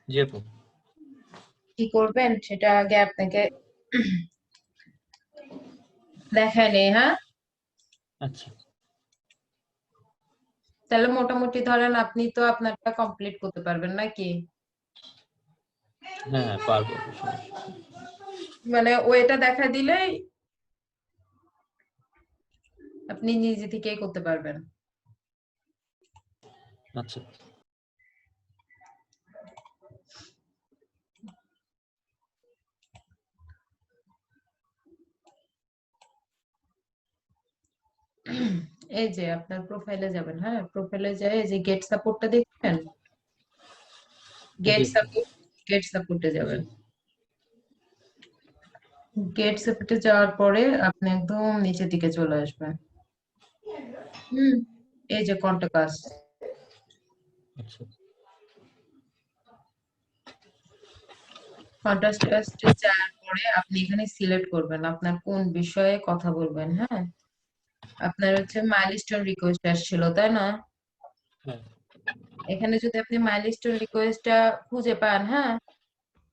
জি আপু। কি করবেন সেটা আগে আপনাকে দেখায় নেই, হ্যাঁ? আচ্ছা। তাহলে মোটামুটি ধরেন আপনি তো আপনারটা কমপ্লিট করতে পারবেন নাকি? হ্যাঁ হ্যাঁ পারবো, সমস্যা নেই। মানে ওইটা দেখা দিলেই আপনি নিজে থেকেই করতে পারবেন। আচ্ছা। এই যে আপনার প্রোফাইলে যাবেন, হ্যাঁ, প্রোফাইলে যায় এই যে গেট সাপোর্টটা দেখবেন, জি গেট সাপোর্টে জি। যাবেন। গেট সাপোর্টে যাওয়ার পরে আপনি একদম নিচের দিকে চলে আসবেন। হুম, এই যে কন্টাক্ট আস, আচ্ছা কন্টাক্ট আসতে যাওয়ার পরে আপনি এখানে সিলেক্ট করবেন আপনার কোন বিষয়ে কথা বলবেন, হ্যাঁ? আপনার হচ্ছে মাইলস্টোন রিকোয়েস্ট আসছিল, তাই না? হ্যাঁ। এখানে যদি আপনি মাইলস্টোন রিকোয়েস্টটা খুঁজে পান, হ্যাঁ,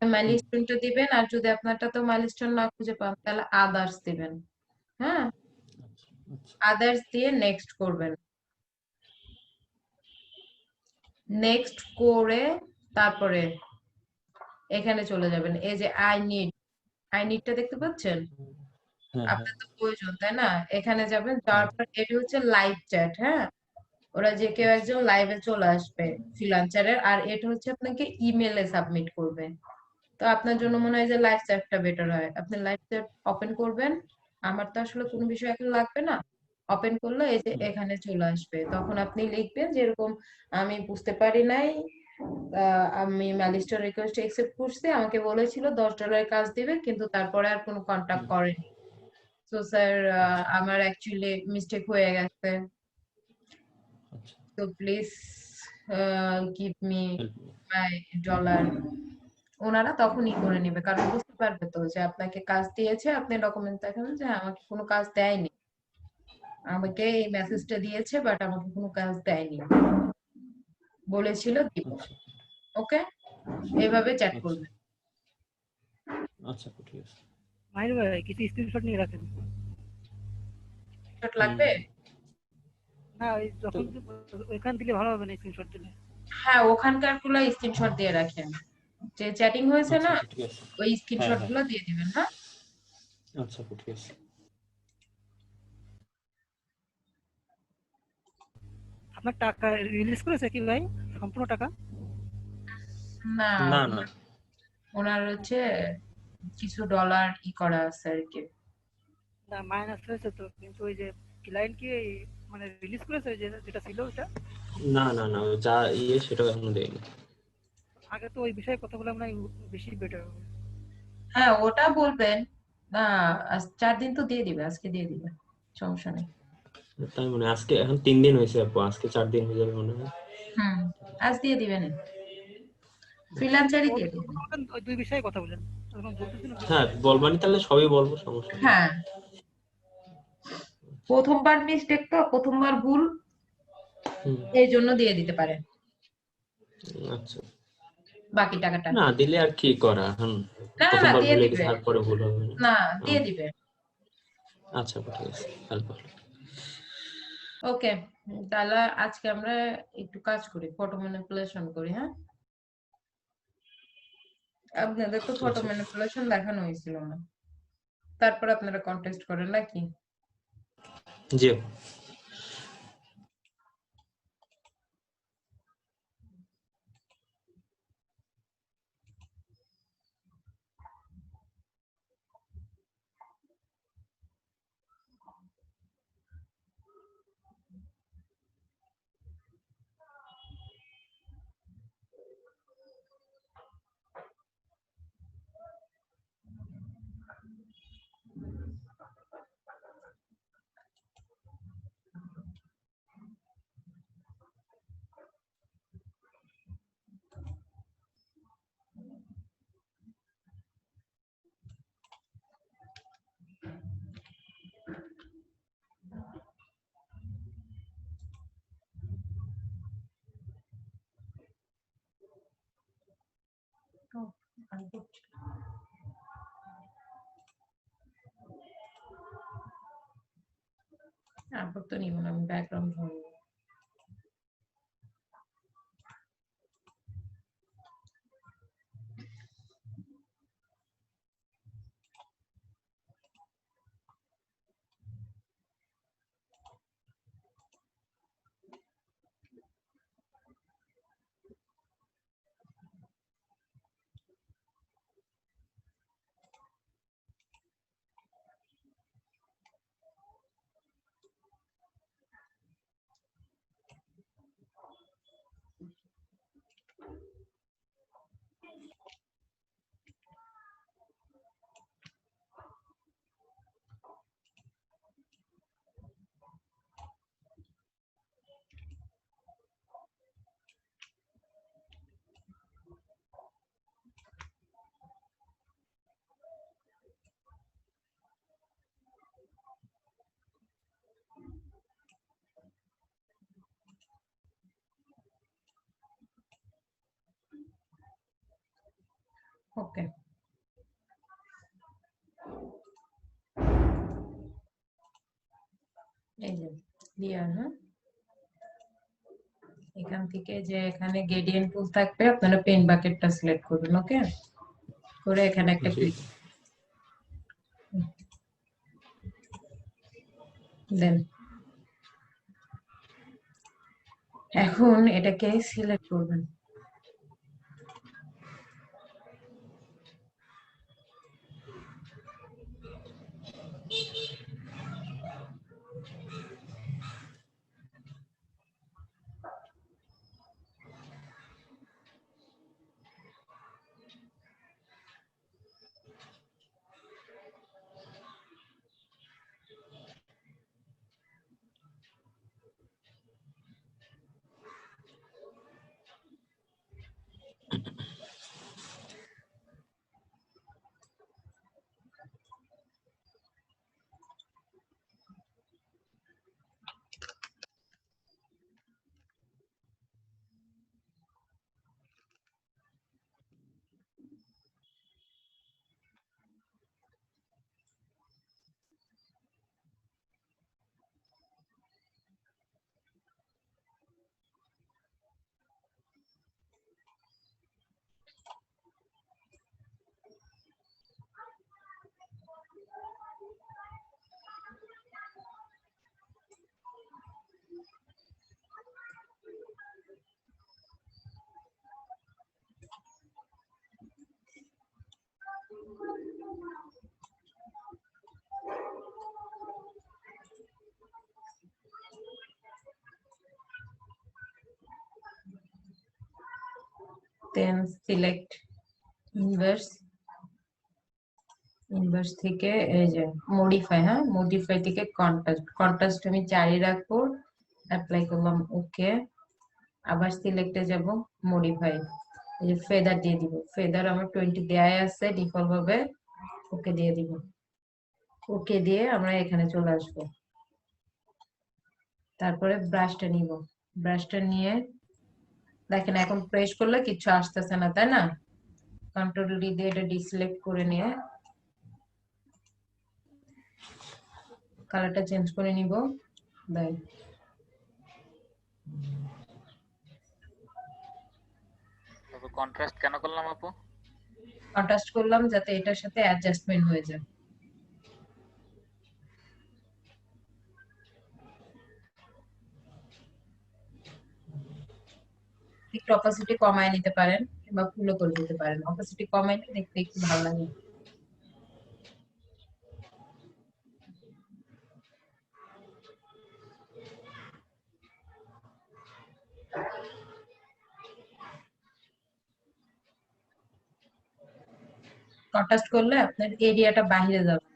হুম, মাইলস্টোনটা দিবেন। আর যদি আপনারটা তো মাইলস্টোন না খুঁজে পান তাহলে আদার্স দিবেন, হ্যাঁ। আচ্ছা আচ্ছা। আদার্স দিয়ে নেক্সট করবেন। নেক্সট করে তারপরে এখানে চলে যাবেন, এই যে আই নিডটা দেখতে পাচ্ছেন? হ্যাঁ হ্যাঁ। আপনার তো প্রয়োজন, তাই না? এখানে যাবেন, যাওয়ার পর এটা হচ্ছে লাইভ চ্যাট, হ্যাঁ। ওরা যে কেউ আচ্ছা একজন লাইভে চলে আসবে ফ্রিল্যান্সারের, আর এটা হচ্ছে আপনাকে ইমেলে সাবমিট করবে। তো আপনার জন্য মনে হয় যে লাইভ চ্যাটটা বেটার হয়, আপনি লাইভ চ্যাট ওপেন করবেন। আমার তো আসলে কোনো বিষয় এখন লাগবে না। ওপেন করলে এই যে হুম, এখানে চলে আসবে, তখন আপনি লিখবেন যে এরকম আমি বুঝতে পারি নাই, আমি ম্যালিস্টার রিকোয়েস্ট একসেপ্ট করছি, আমাকে বলেছিল $10 কাজ দিবে কিন্তু তারপরে আর কোনো কন্টাক্ট হুম, করেনি। তো স্যার, আচ্ছা আমার অ্যাকচুয়ালি মিস্টেক হয়ে গেছে, আচ্ছা। তো please give me help. My dollar. ওনারা তখনই করে নেবে, কারণ বুঝতে পারবে তো যে আপনাকে কাজ দিয়েছে, আপনি ডকুমেন্ট দেখাবেন যে হ্যাঁ, আমাকে কোনো কাজ দেয়নি, আমাকে এই মেসেজটা দিয়েছে বাট আমাকে কোনো কাজ দেয়নি, বলেছিল দিব। আচ্ছা ওকে, এইভাবে চ্যাট আচ্ছা করবেন। আচ্ছা আপু, ঠিক আছে। মাহির ভাই কিছু স্ক্রিনশট নিয়ে রাখেন। শট হুম। লাগবে? না ওই তো যখন ওইখান দিলে ভালো হবে না স্ক্রিনশট দিলে। হ্যাঁ, ওখানকার গুলো স্ক্রিনশট দিয়ে রাখেন, যে চ্যাটিং হয়েছে আচ্ছা না, আচ্ছা ঠিক আছে। ওই হ্যাঁ স্ক্রিনশট হ্যাঁ। গুলো দিয়ে দিবেন, হ্যাঁ। আচ্ছা আপু ঠিক আছে। আপনার টাকা রিলিজ করেছে কি ভাই? সম্পূর্ণ টাকা? না, না না। ওনার ওনার হচ্ছে কিছু ডলার করা আছে আর কি। না মাইনাস হয়েছে তো, কিন্তু ওই যে ক্লায়েন্ট কি মানে রিলিজ করেছে ওই যে যেটা ছিল ওইটা? না না না, যা সেটা এখনো দেয়নি। আগে তো ওই বিষয়ে কথা বলে আমরা বেশি বেটার হবে। হ্যাঁ, ওটা বলবেন না। 4 দিন তো দিয়ে দিবে, আজকে দিয়ে দিবে, সমস্যা নেই। তাই মনে হয় আজকে এখন 3 দিন হয়েছে আপু, আজকে 4 দিন হয়ে যাবে মনে হয়। হুম, আজ দিয়ে দিবেন, আচ্ছা। ফ্রিল্যান্সারই ওর দিয়ে সাথে দিবেন। কথা বলবেন, ওই দুই বিষয়ে কথা বলেন। এখন বলতেছি না দুই হ্যাঁ বিষয়ে। বলবানি তাহলে সবই বলবো, সমস্যা নেই। হ্যাঁ, প্রথমবার মিস্টেক তো, প্রথমবার ভুল, হুম। এই জন্য দিয়ে দিতে পারে আচ্ছা। বাকি টাকাটা। না দিলে আর কি করা এখন, না না না, প্রথমবার দিয়ে ভুলে গেছে দিবে। আর পরে ভুল হবে না। না, ও, দিয়ে দিবে। আচ্ছা আপু ঠিক আছে, হেল্প। ওকে, তাহলে আজকে আমরা একটু কাজ করি, ফটো ম্যানিপুলেশন করি, হ্যাঁ। আপনাদের তো ফটো আচ্ছা। ম্যানিপুলেশন দেখানো হয়েছিল না, তারপর আপনারা কন্টেস্ট করেন নাকি? জি আপু। তারপর তো নিব না, আমি ব্যাকগ্রাউন্ড ধরবো। ওকে, এই যে ক্লিয়ার। হ্যাঁ, এখান থেকে যে এখানে গ্রেডিয়েন্ট টুল থাকবে, আপনারা পেন বাকেটটা সিলেক্ট করবেন। ওকে, করে এখানে একটা জি। ক্লিক দেন। এখন এটাকে সিলেক্ট করবেন। দেন সিলেক্ট ইনভার্স। ইনভার্স থেকে এই যে মডিফাই, হ্যাঁ মডিফাই থেকে কন্ট্রাস্ট। কন্ট্রাস্ট আমি 4 রাখবো, অ্যাপ্লাই করলাম, ওকে। আবার সিলেক্টে যাব, মডিফাই, এই যে ফেদার দিয়ে দিব। ফেদার আমার 20 দেয়া আছে ডিফল্ট ভাবে, ওকে দিয়ে দিব। ওকে দিয়ে আমরা এখানে চলে আসবো। তারপরে ব্রাশটা নিব, ব্রাশটা নিয়ে দেখেন এখন প্রেস করলে কিছু আসতেছে না, তাই না? কন্ট্রোল ডি দিয়ে এটা ডিসিলেক্ট করে নিয়ে কালারটা চেঞ্জ করে নিব। দেন তারপর কন্ট্রাস্ট কেন করলাম আপু? কন্ট্রাস্ট করলাম যাতে এটার সাথে অ্যাডজাস্টমেন্ট হয়ে যায়। একটু অপাসিটি কমায় নিতে পারেন কিংবা ফুলও করে দিতে পারেন। অপাসিটি কমায় নিলে দেখতে একটু ভালো লাগে। কন্ট্রাস্ট করলে আপনার এরিয়াটা বাইরে যাবে।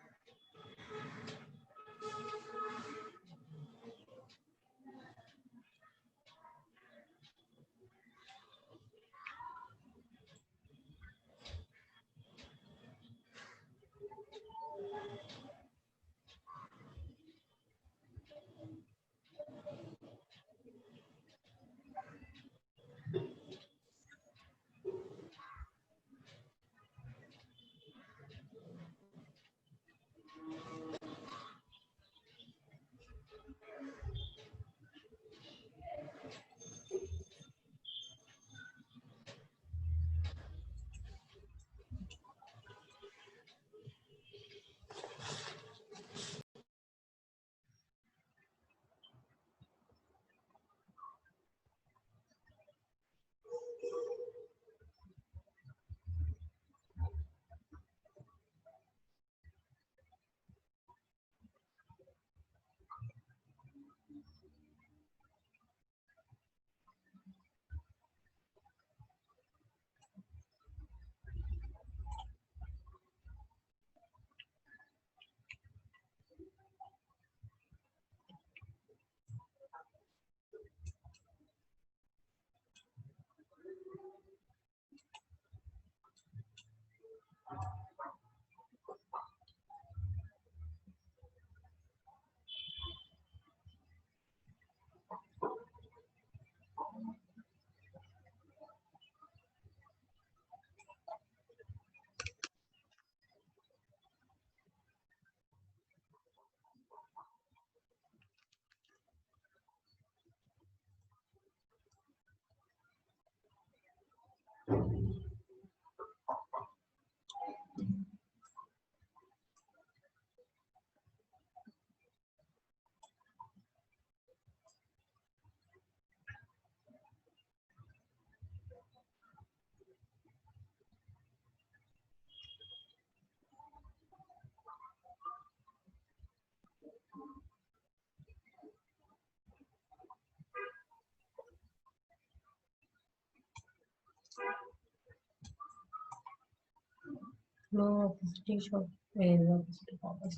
Law of state of law of state of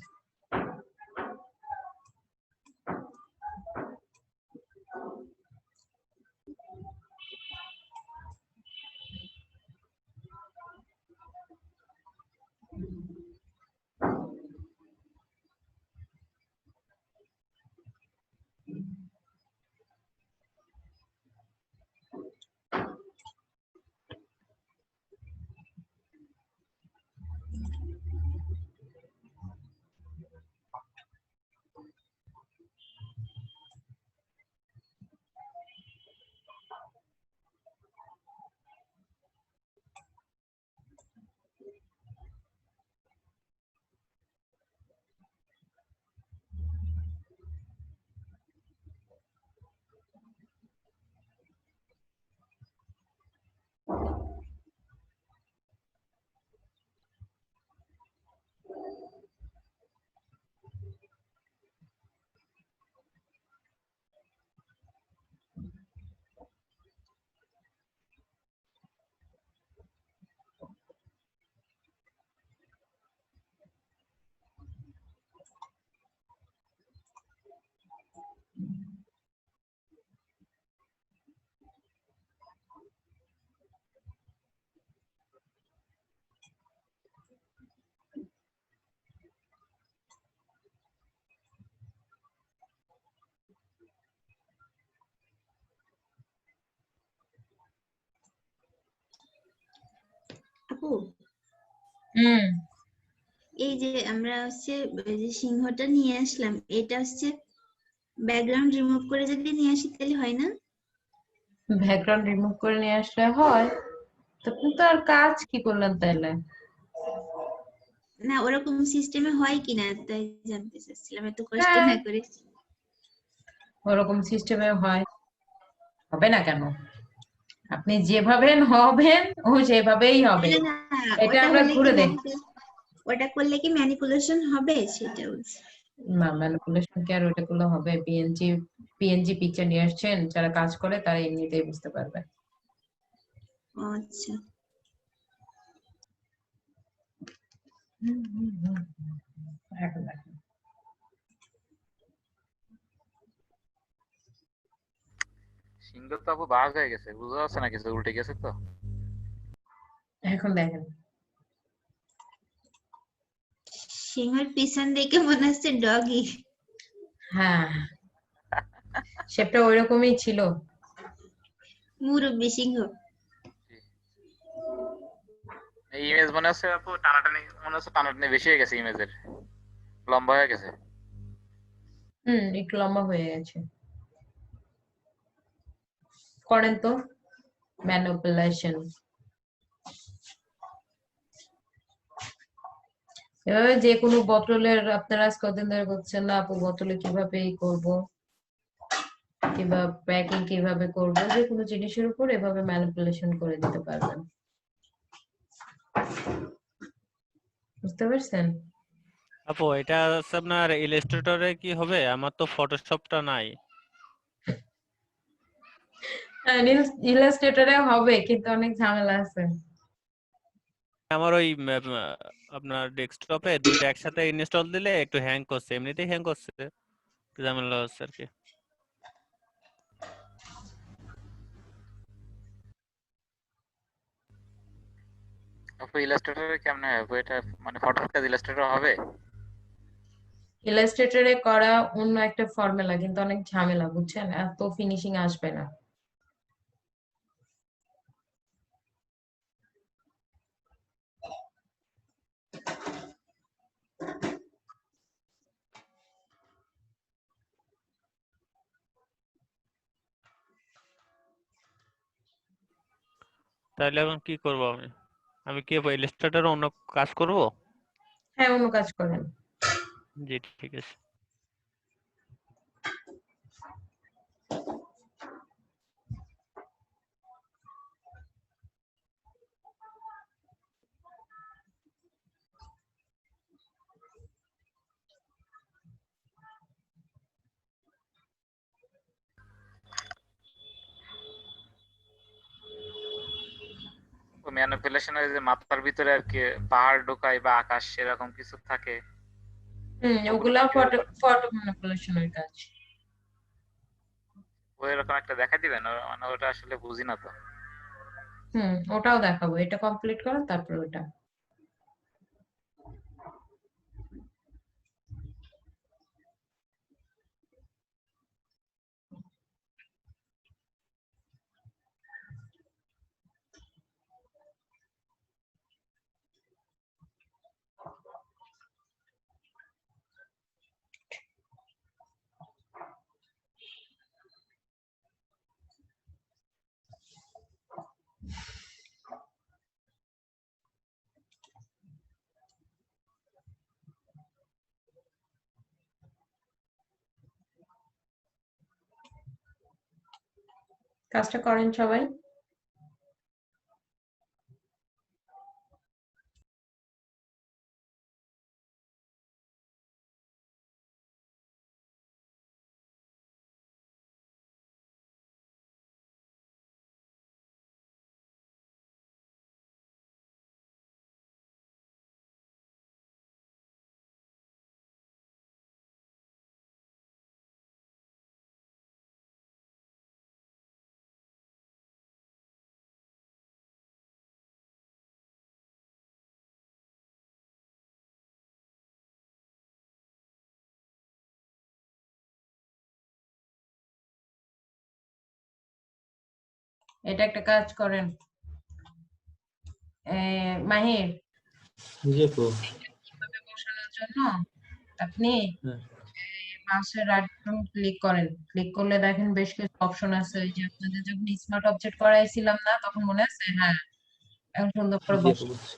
আপু হুম এই যে আমরা হচ্ছে ওই যে সিংহটা নিয়ে আসলাম, এটা হচ্ছে ব্যাকগ্রাউন্ড রিমুভ করে যদি নিয়ে আসি তাহলে হয় না? ব্যাকগ্রাউন্ড রিমুভ করে নিয়ে আসলে হয়, তো আপনি তো আর কাজ কি করলেন তাইলে? না ওরকম সিস্টেমে হয় কিনা তাই জানতে চাচ্ছিলাম, এত কষ্ট হ্যাঁ না করে। ওরকম সিস্টেমে হয়, হবে না কেন? আপনি যেভাবে হবেন ও সেভাবেই হবে। না না, এটা ওটা আমরা হলে কি ঘুরে দেখ, ওটা করলে কি ম্যানিপুলেশন হবে সেটা বলছি। না ম্যানিপুলেশন কি আর ওইটা গুলো হবে? পিএনজি পিকচার নিয়ে আসছেন, যারা কাজ করে তারা এমনিতেই বুঝতে পারবে। ও আচ্ছা। এখন দেখেন, সিংহ তো আপু বাঘ হয়ে গেছে, বুঝা যাচ্ছে না কিছু, উল্টে গেছে তো। এখন দেখেন সিংহের পিছন দিকে মনে হচ্ছে ডগি। হ্যাঁ, শেপটা ওইরকমই ছিল। মুরব্বি সিংহ। এই ইমেজ মনে হচ্ছে আপু টানাটানি, মনে হচ্ছে টানাটানি বেশি হয়ে গেছে ইমেজের, লম্বা হয়ে গেছে। একটু লম্বা হয়ে গেছে। করেন তো ম্যানিপুলেশন। এভাবে যে কোনো বোতলের, আপনারা আজ কদিন ধরে করছেন না আপু, বোতলে কিভাবে করব কিংবা প্যাকিং কিভাবে করব, যে কোনো জিনিসের উপর এভাবে ম্যানিপুলেশন করে দিতে পারবেন। বুঝতে পারছেন? আপু এটা হচ্ছে আপনার ইলাস্ট্রেটরে কি হবে? আমার তো ফটোশপটা নাই। ইলাস্ট্রেটরে হবে কিন্তু অনেক ঝামেলা আছে। আমার ওই আপনার ডেস্কটপে দুইটা একসাথে ইনস্টল দিলে একটু হ্যাং করছে, এমনিতেই হ্যাং করছে, একটু ঝামেলা হচ্ছে আর কি। আপু ইলাস্ট্রেটরে কেমনে হয় আপু? এটা মানে ফটোর কাজ ইলাস্ট্রেটর হবে? ইলাস্ট্রেটরে করা অন্য একটা ফর্মুলা, কিন্তু অনেক ঝামেলা, বুঝছেন? এত ফিনিশিং আসবে না। তাহলে এখন কি করব আমি? আমি কি ইলাস্ট্রেটরে অন্য কাজ করব? হ্যাঁ, অন্য কাজ করেন। জি ঠিক আছে। ও ম্যানিপুলেশনের যে মাথার ভিতরে আর কি পাহাড় ঢোকায় বা আকাশ এরকম কিছু থাকে, ওগুলো ওগুলা কিভাবে ফটো করে? ফটো ম্যানিপুলেশনের কাজ। ওই এরকম একটা দেখা দিবেন? মানে ওটা আসলে বুঝি না তো। ওটাও দেখাবো, এটা কমপ্লিট করো তারপর ওটা। কাজটা করেন সবাই। এটা একটা কাজ করেন। মাহির, জি আপু। কিভাবে বসানোর জন্য আপনি হ্যাঁ। মাউসের রাইট বাটন ক্লিক করেন। ক্লিক করলে দেখেন বেশ কিছু অপশন আছে। ওই যে আপনাদের যখন স্মার্ট অবজেক্ট করাইছিলাম না, তখন মনে আছে? হ্যাঁ, এখন সুন্দর করে জি আপু বসান। বুঝছি।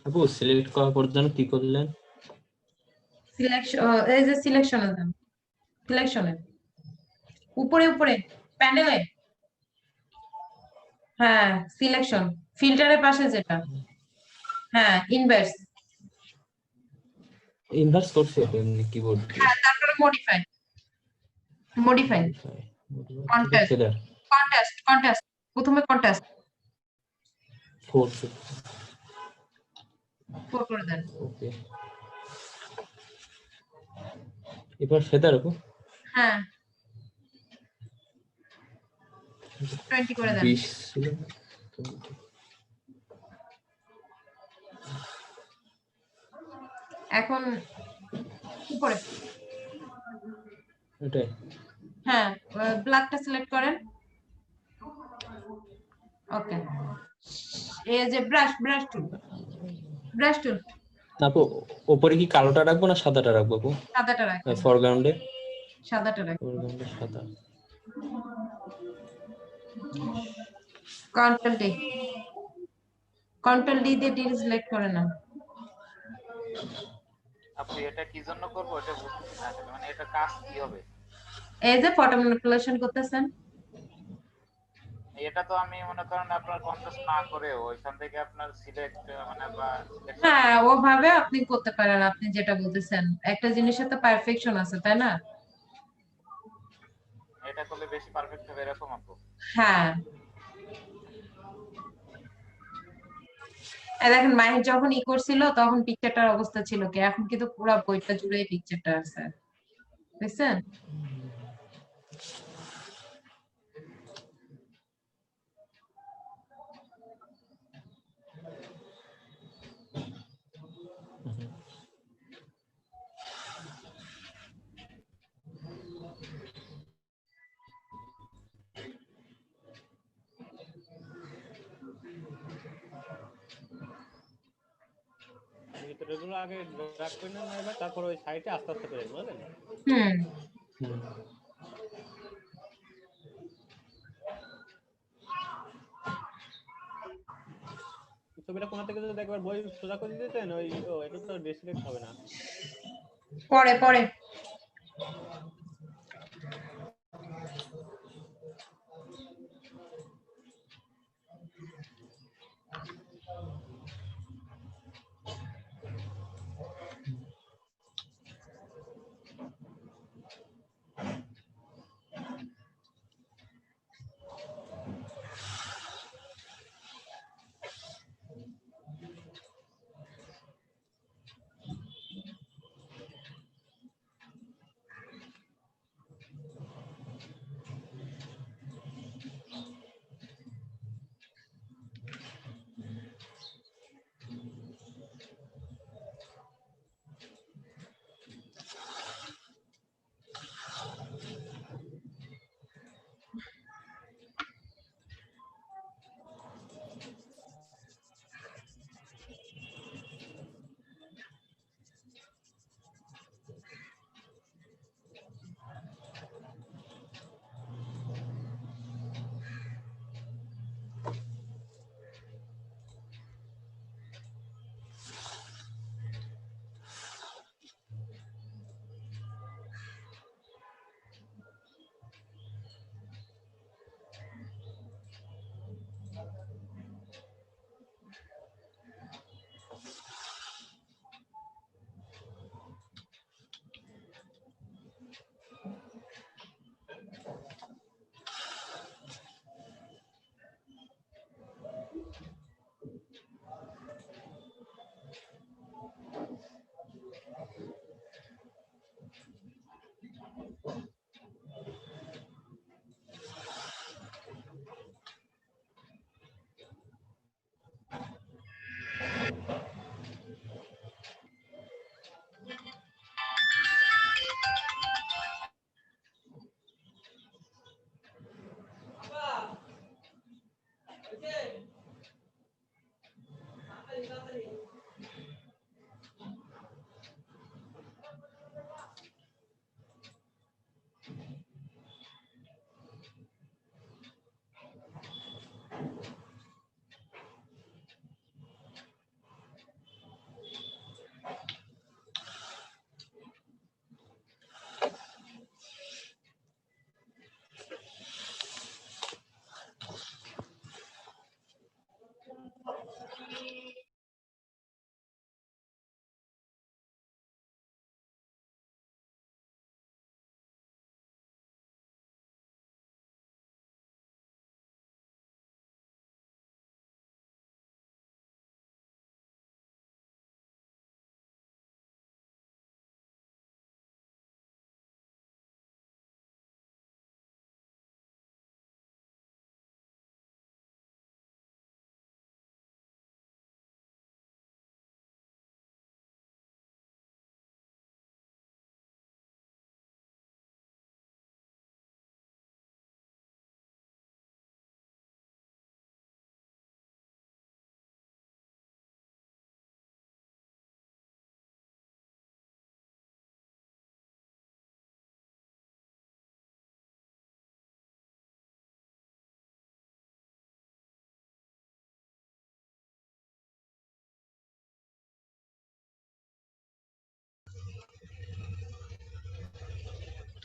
আপু সিলেক্ট করার পর যেন কি করলেন? সিলেকশন, এই যে সিলেকশনে যান, সিলেকশনে উপরে উপরে প্যানেলে, হ্যাঁ সিলেকশন, ফিল্টারের পাশে যেটা, হ্যাঁ ইনভার্স, ইনভার্স করছি আপু এমনি কিবোর্ড দিয়ে। হ্যাঁ তারপরে modify, modify contrast, feather contrast প্রথমে কন্ট্রাস্ট 4 4 করে দেন, ওকে। এবার ফেদার আপু হ্যাঁ 20 করে দেন। 20 ছিল। এখন উপরে, এটাই হ্যাঁ ব্ল্যাকটা সিলেক্ট করেন, ওকে। এই যে ব্রাশ টুল আপু উপরে কি কালোটা রাখবো না সাদাটা রাখবো আপু? সাদাটা রাখেন, ফরগ্রাউন্ডে সাদাটা রাখেন, ফরগ্রাউন্ডে সাদা। কন্ট্রোল ডি দিয়ে ডিল সিলেক্ট করে না। আপনি এটা কি জন্য করব এটা বুঝতেছি না আসলে, মানে এটা কাজ কি হবে? এই যে ফটো ম্যানিপুলেশন করতেছেন, এটা তো আমি মনে করেন আপনার কন্টেস্ট না করে ওইখান থেকে আপনার সিলেক্ট মানে বা selection হ্যাঁ ওভাবে আপনি করতে পারেন, আপনি যেটা বলতেছেন একটা জিনিসের তো পারফেকশন আছে তাই না? এটা করলে বেশি পারফেক্ট হবে এরকম আপু? হ্যাঁ এই দেখেন মাহির যখন ই করছিল তখন পিকচারটার অবস্থা ছিল কি, এখন কিন্তু পুরো বইটা জুড়ে পিকচারটা আছে, বুঝছেন? ভিতরেগুলো আগে ড্রাগ করে নেন এবার, তারপর ওই সাইডে আস্তে আস্তে করে বুঝলেন? হুম ছবিটা কোথা থেকে যদি একবার বই সোজা করে দিতেন ওই এটা তো ডিসপ্লেট হবে না। পরে পরে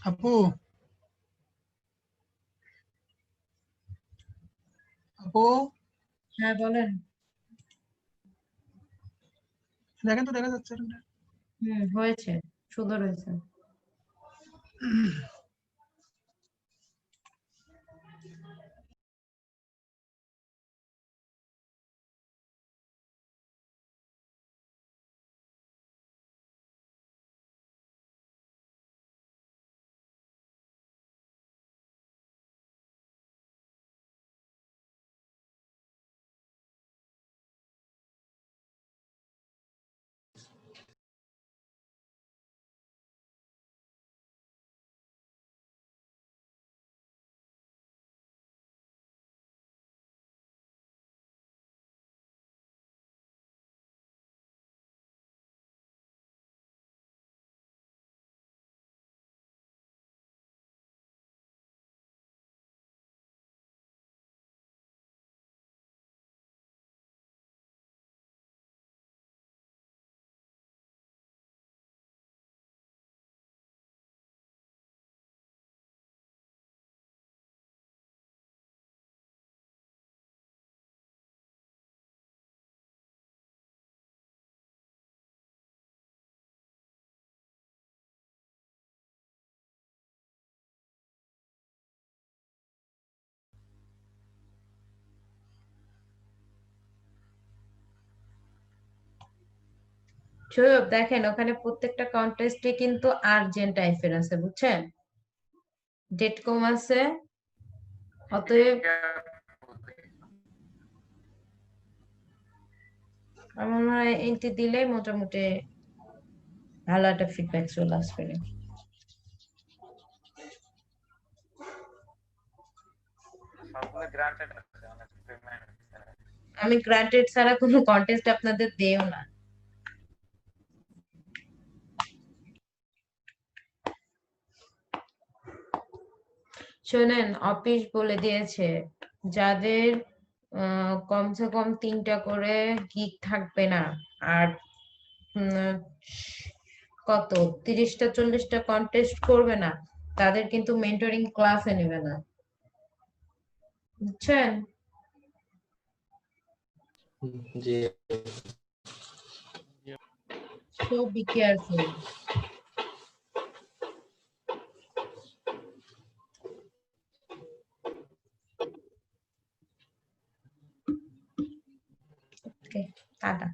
আপু আপু হ্যাঁ বলেন। দেখেন তো দেখা যাচ্ছে না। হয়েছে, সুন্দর হয়েছে। সৈয়দ দেখেন, ওখানে প্রত্যেকটা কন্টেস্টে কিন্তু আর্জেন্ট টাইপের আছে, বুঝছেন? ডেট কম আছে, অতএব আমার মনে হয় এন্ট্রি দিলে মোটামুটি ভালো একটা ফিডব্যাক চলে আসবে। সবগুলো গ্রান্টেড আছে, অনেক পেমেন্ট। আমি গ্রান্টেড ছাড়া কোনো কন্টেস্ট আপনাদের দেও না। শোনেন, অফিস বলে দিয়েছে যাদের কমসে কম 3টা করে গিগ থাকবে না, আর উম, কত 30টা 40টা কন্টেস্ট করবে না, তাদের কিন্তু মেন্টরিং ক্লাসে নেবে না, বুঝছেন? জি। So be careful. Okay, tata.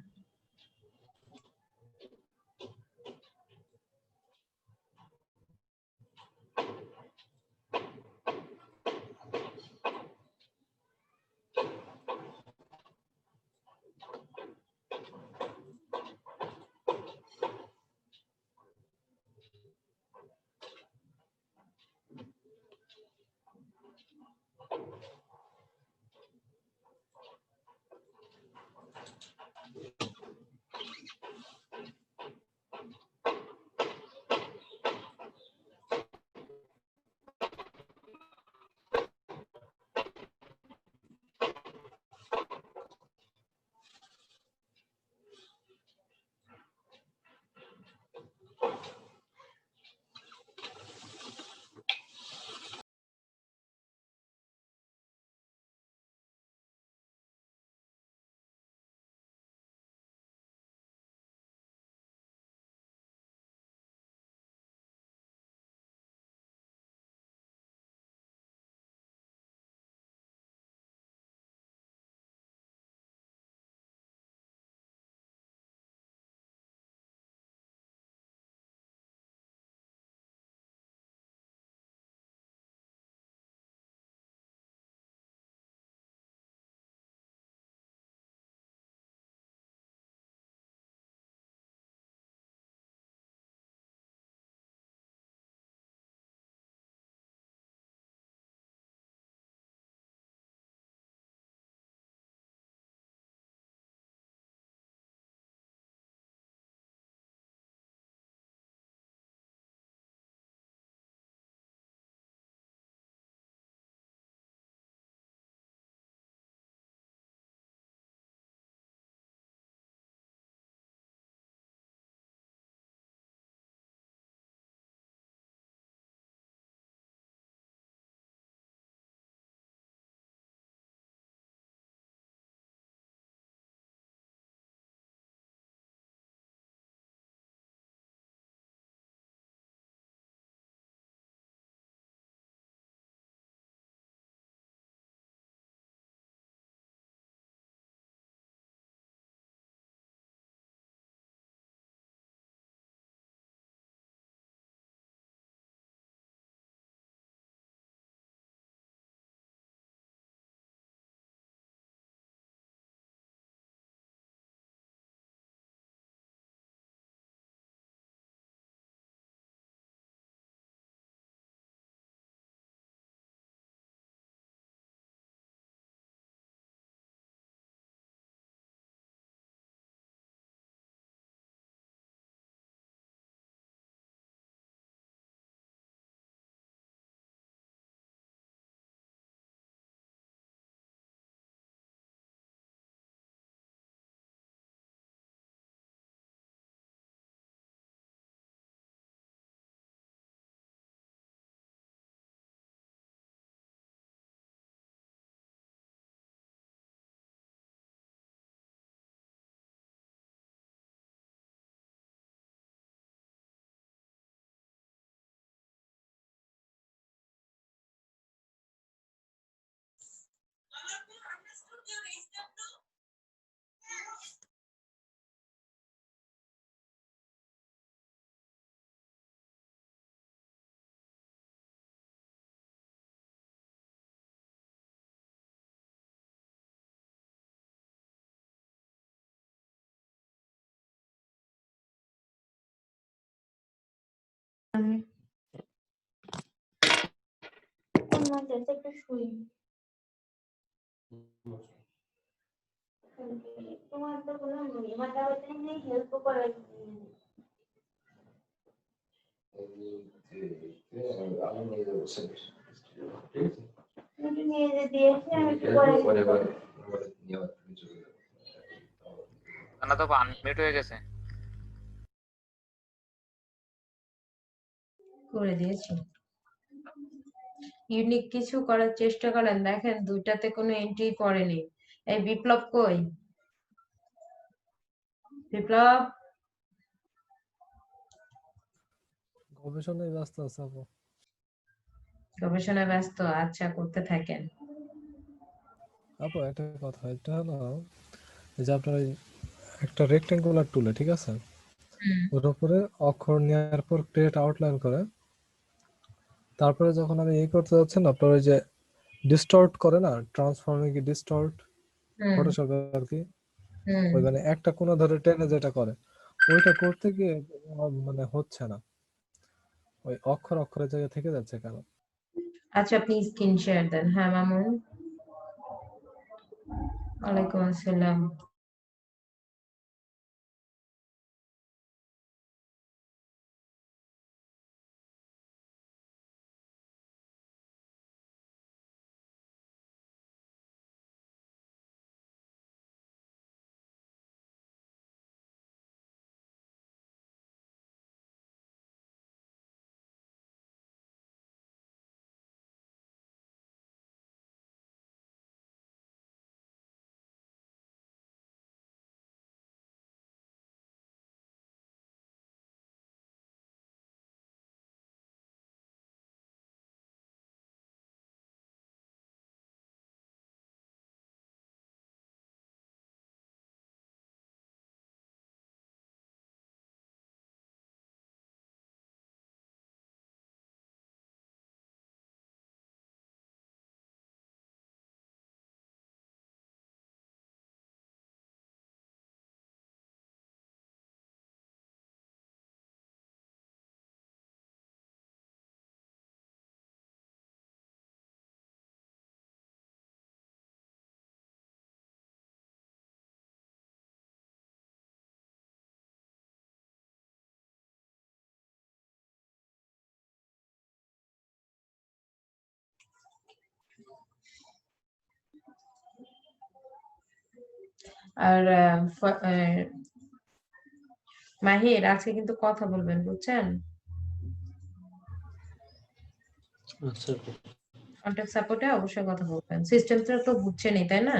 জান্নাত আপু আনমিউট হয়ে গেছে। করে দিয়েছি। ইউনিক কিছু করার চেষ্টা করেন, দেখেন দুইটাতে কোনো এন্ট্রি পড়েনি। এই বিপ্লব কই? বিপ্লব গবেষণায় ব্যস্ত আছে আপু। গবেষণায় ব্যস্ত, আচ্ছা করতে থাকেন। আপু একটা কথা, এটা হলো এই যে আপনার এই একটা রেক্টেঙ্গুলার টুলে, ঠিক আছে, হুম ওর উপরে অক্ষর নেওয়ার পর ক্রিয়েট আউটলাইন করে, তারপরে যখন আমি এই করতে যাচ্ছি না, আপনার ওই যে ডিস্টর্ট করে না, ট্রান্সফর্মিং কি ডিস্টর্ট হুম ফটোশপে আর কি, হুম ওই মানে একটা কোণা ধরে টেনে যেটা করে, ওইটা করতে গিয়ে মানে হচ্ছে না, ওই অক্ষর অক্ষরের জায়গায় থেকে যাচ্ছে কেন? আচ্ছা আপনি স্ক্রিন শেয়ার দেন। হ্যাঁ মামুন, ওয়ালাইকুম আসসালাম। আর মাহির আজকে কিন্তু কথা বলবেন, বুঝছেন? আচ্ছা কন্টাক্ট সাপোর্টে অবশ্যই কথা বলবেন। সিস্টেমটা তো বুঝছেনই, তাই না?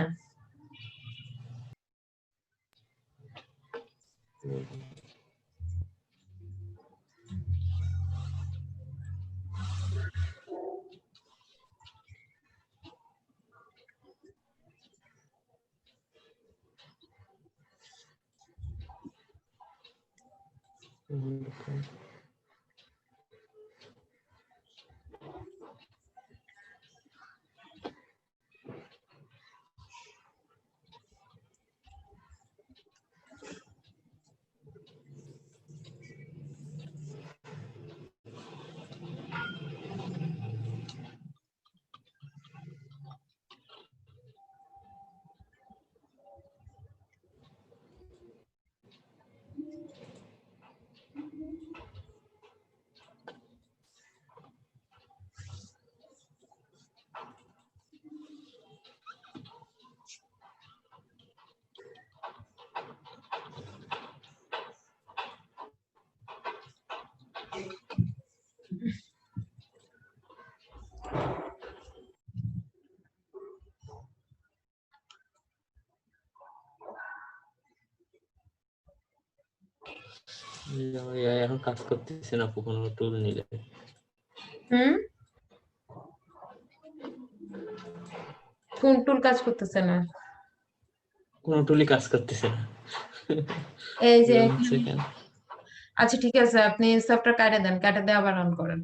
AI এখন কাজ করতেছে না আপু কোনো টুল নিলে। হুম, কোন টুল কাজ করতেছে না? কোনো টুলই কাজ করতেছে না। এই যে এরকম হচ্ছে কেন? আচ্ছা ঠিক আছে, আপনি সফটওয়্যার কাটে দেন, কাটে দিয়ে আবার অন করেন।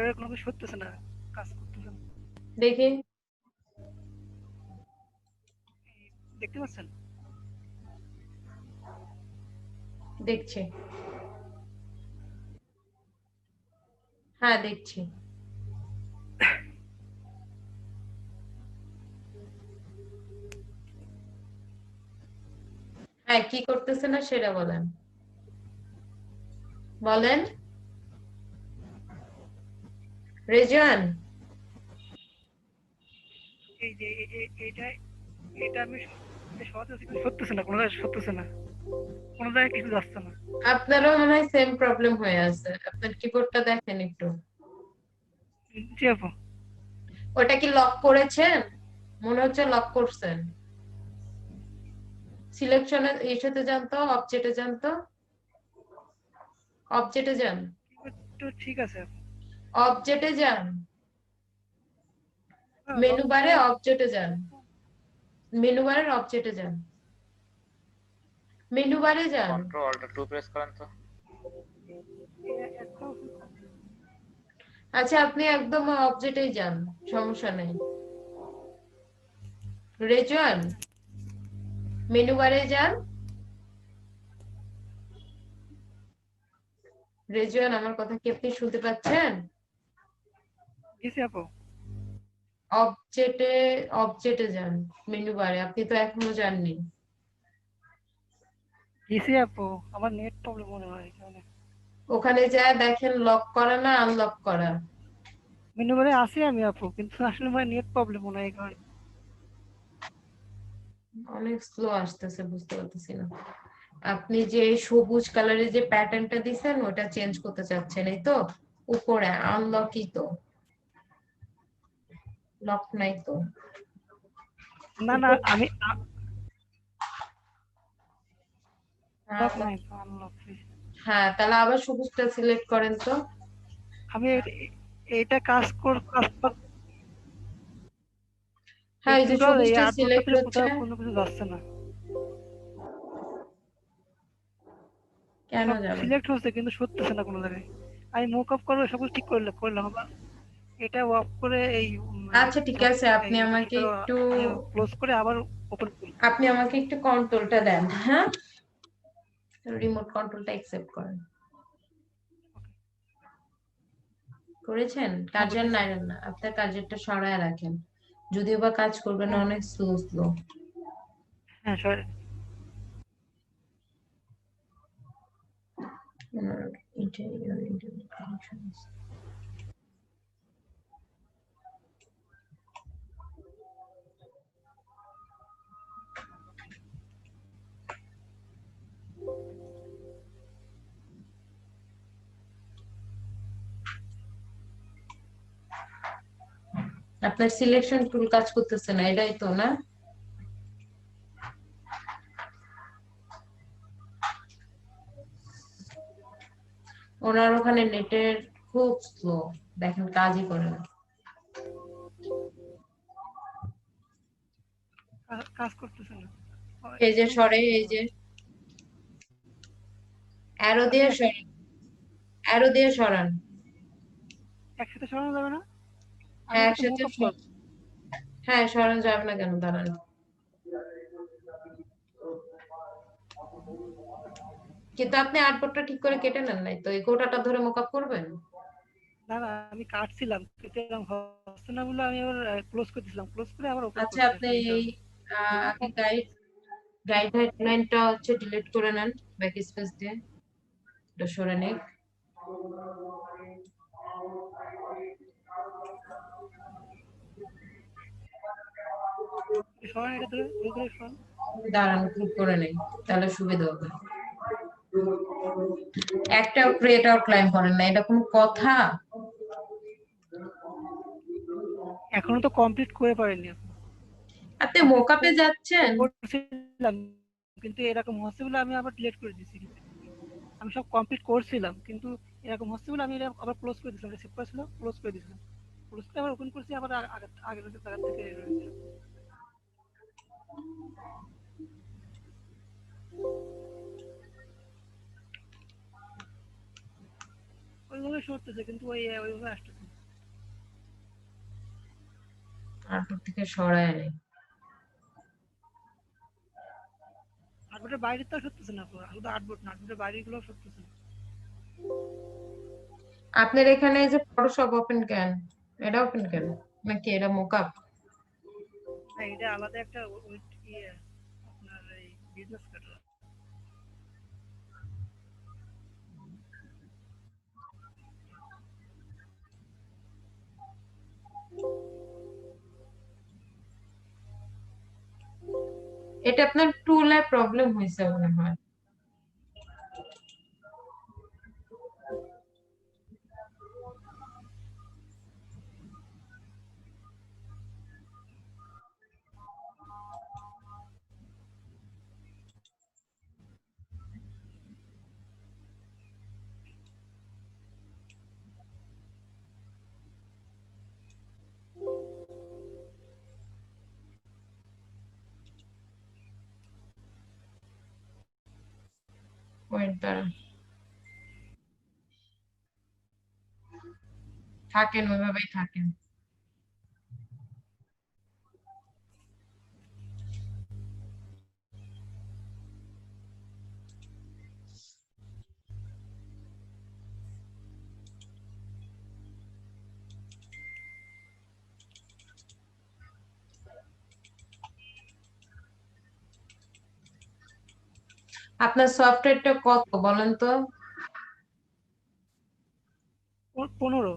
সফটওয়্যারে কোনো কিছু হতেছে না, কাজ করতেছে না। দেখি দেখতে পাচ্ছেন? দেখছি, হ্যাঁ দেখছি। হ্যাঁ কি করতেছে না সেটা বলেন, বলেন রেজান। এই যে এটা এটা আমি সহজে সরতেছে না, কোনো জায়গায় সরতেছে না, কোনো জায়গায় কিছু যাচ্ছে না। আপনারও মনে হয় সেম প্রবলেম হয়ে আছে, আপনার কিবোর্ডটা দেখেন একটু। জি আপু। ওটা কি লক করেছেন? মনে হচ্ছে লক করছেন। সিলেকশনে এসেতে যান তো, অবজেক্টে যান তো, অবজেক্টে যান, তো ঠিক আছে আপু। অবজেক্টে যান, হ্যাঁ, মেনু lock বারে করে- অবজেক্টে যান, মেনু বারের অবজেক্টে যান, মেনু বারে যান। কন্ট্রোল অল্ট 2 প্রেস করেন তো। এখন আচ্ছা আপনি একদম অবজেক্টেই যান, সমস্যা নেই। রেজওয়ান মেনু বারে যান। রেজওয়ান আমার কথা কি আপনি শুনতে পাচ্ছেন? গেছি আপু। অবজেক্টে, অবজেক্টে যান মেনু বারে, আপনি তো এখনো যাননি। গেছি আপু, আমার নেট প্রবলেম মনে হয় এখানে। ওখানে যায় দেখেন লক করা না আনলক করা। মেনু বারে আছি আমি আপু, কিন্তু আসলে আমার নেট প্রবলেম মনে হয় এই কারণে। অনেক স্লো আসতেছে, বুঝতে পারতেছি না। আপনি যে সবুজ কালারের যে প্যাটার্নটা দিছেন ওটা চেঞ্জ করতে চাচ্ছেন, এই তো? উপরে আনলকই তো, লক নাই তো। না না, আমি লক unlock- নাই তো, আনলক। হ্যাঁ তাহলে আবার সবুজটা সিলেক্ট করেন তো। আমি এইটা কাজ হ্যাঁ এই যে টোটাল এই সবুজটা 8 ঘন্টা সিলেক্ট থেকে হচ্ছে, কোথাও কোনো কিছু যাচ্ছে না। কেন সব যাবে? সিলেক্ট হচ্ছে কিন্তু সরতেছে না কোনো জায়গায়। আমি মুভ আপ করবো, সব ঠিক করলাম আবার এটা অফ করে এই আচ্ছা ঠিক আছে, আপনি আমাকে একটু, ক্লোজ করে আবার ওপেন করি। আপনি আমাকে একটু কন্ট্রোলটা দেন, হ্যাঁ রিমোট কন্ট্রোলটা অ্যাকসেপ্ট করেন। করেছেন? কার্জার নাড়েন না, আপনার কার্জারটা সরায় রাখেন, যদিও বা কাজ করবে না, অনেক স্লো স্লো। হ্যাঁ সরি। Interior internet connections. আপনার সিলেকশন টুল কাজ করতেছে না, এটাই তো না? ওনার ওখানে নেটের খুব স্লো, দেখেন কাজই করে না। কাজ করতেছে না। এই যে সরে, এই যে অ্যারো দিয়ে সরান, অ্যারো দিয়ে সরান। একসাথে সরানো যাবে না? আমি হ্যাঁ তো মুভ একসাথে আপ করব। হ্যাঁ সরান যাবে না কেন, দাঁড়ান। কিন্তু আপনি আটপটটা ঠিক করে কেটে নেন নাই তো, এই গোটাটা ধরে মোকআপ করবেন? না না, আমি কাটছিলাম কিন্তু এরকম হচ্ছে না বলে আমি আবার ক্লোজ করে দিয়েছিলাম, ক্লোজ করে আবার ওপেন আচ্ছা করছি আপনি আসলে এই এই কারণে। আগে গাইড হেডলাইনটা হচ্ছে ডিলিট করে নেন ব্যাক স্পেস দিয়ে, এটা সরে নিন। সরান এটা ধরে ধরে ধরে সরান। দাঁড়ান ক্লিক করে নেই, তাহলে সুবিধা হবে। একটাও ক্রিয়েট আউট ক্লাইম করেন না, এটা কোনো কথা? এখনো তো কমপ্লিট করে পারিনি। আপনি মোকআপে যাচ্ছেন? করছিলাম কিন্তু এরকম হচ্ছে বলে আমি আবার ডিলিট করে দিয়েছি। আমি সব কমপ্লিট করছিলাম কিন্তু এরকম হচ্ছে বলে আমি এটা আবার ক্লোজ করে দিয়েছিলাম, সেভ করেছিল ক্লোজ করে দিয়েছিলাম, ক্লোজ করে আবার ওপেন করছি, আবার আগের জায়গা থেকে রয়েছে। ওইভাবে সরতেছে কিন্তু ওইভাবে আসতেছে। আর্টবোর্ড থেকে সরায় নেই। আর্টবোর্ডের বাইরে তো সরতেছে না পুরো, শুধু আর্টবোর্ড না, আর্টবোর্ডের বাইরে গুলো সরতেছে না। আপনার এখানে এই যে ফটোশপ ওপেন কেন, এটা ওপেন কেন, নাকি এটা মোকআপ? হ্যাঁ, এটা আলাদা একটা ইয়ে আপনার এই বিজনেস কার্ড। এটা আপনার টুলে প্রবলেম হয়েছে মনে হয়। ওয়েট দাঁড়ান, থাকেন ওইভাবেই থাকেন। আপনার সফটওয়্যারটা কত বলেন তো? 15।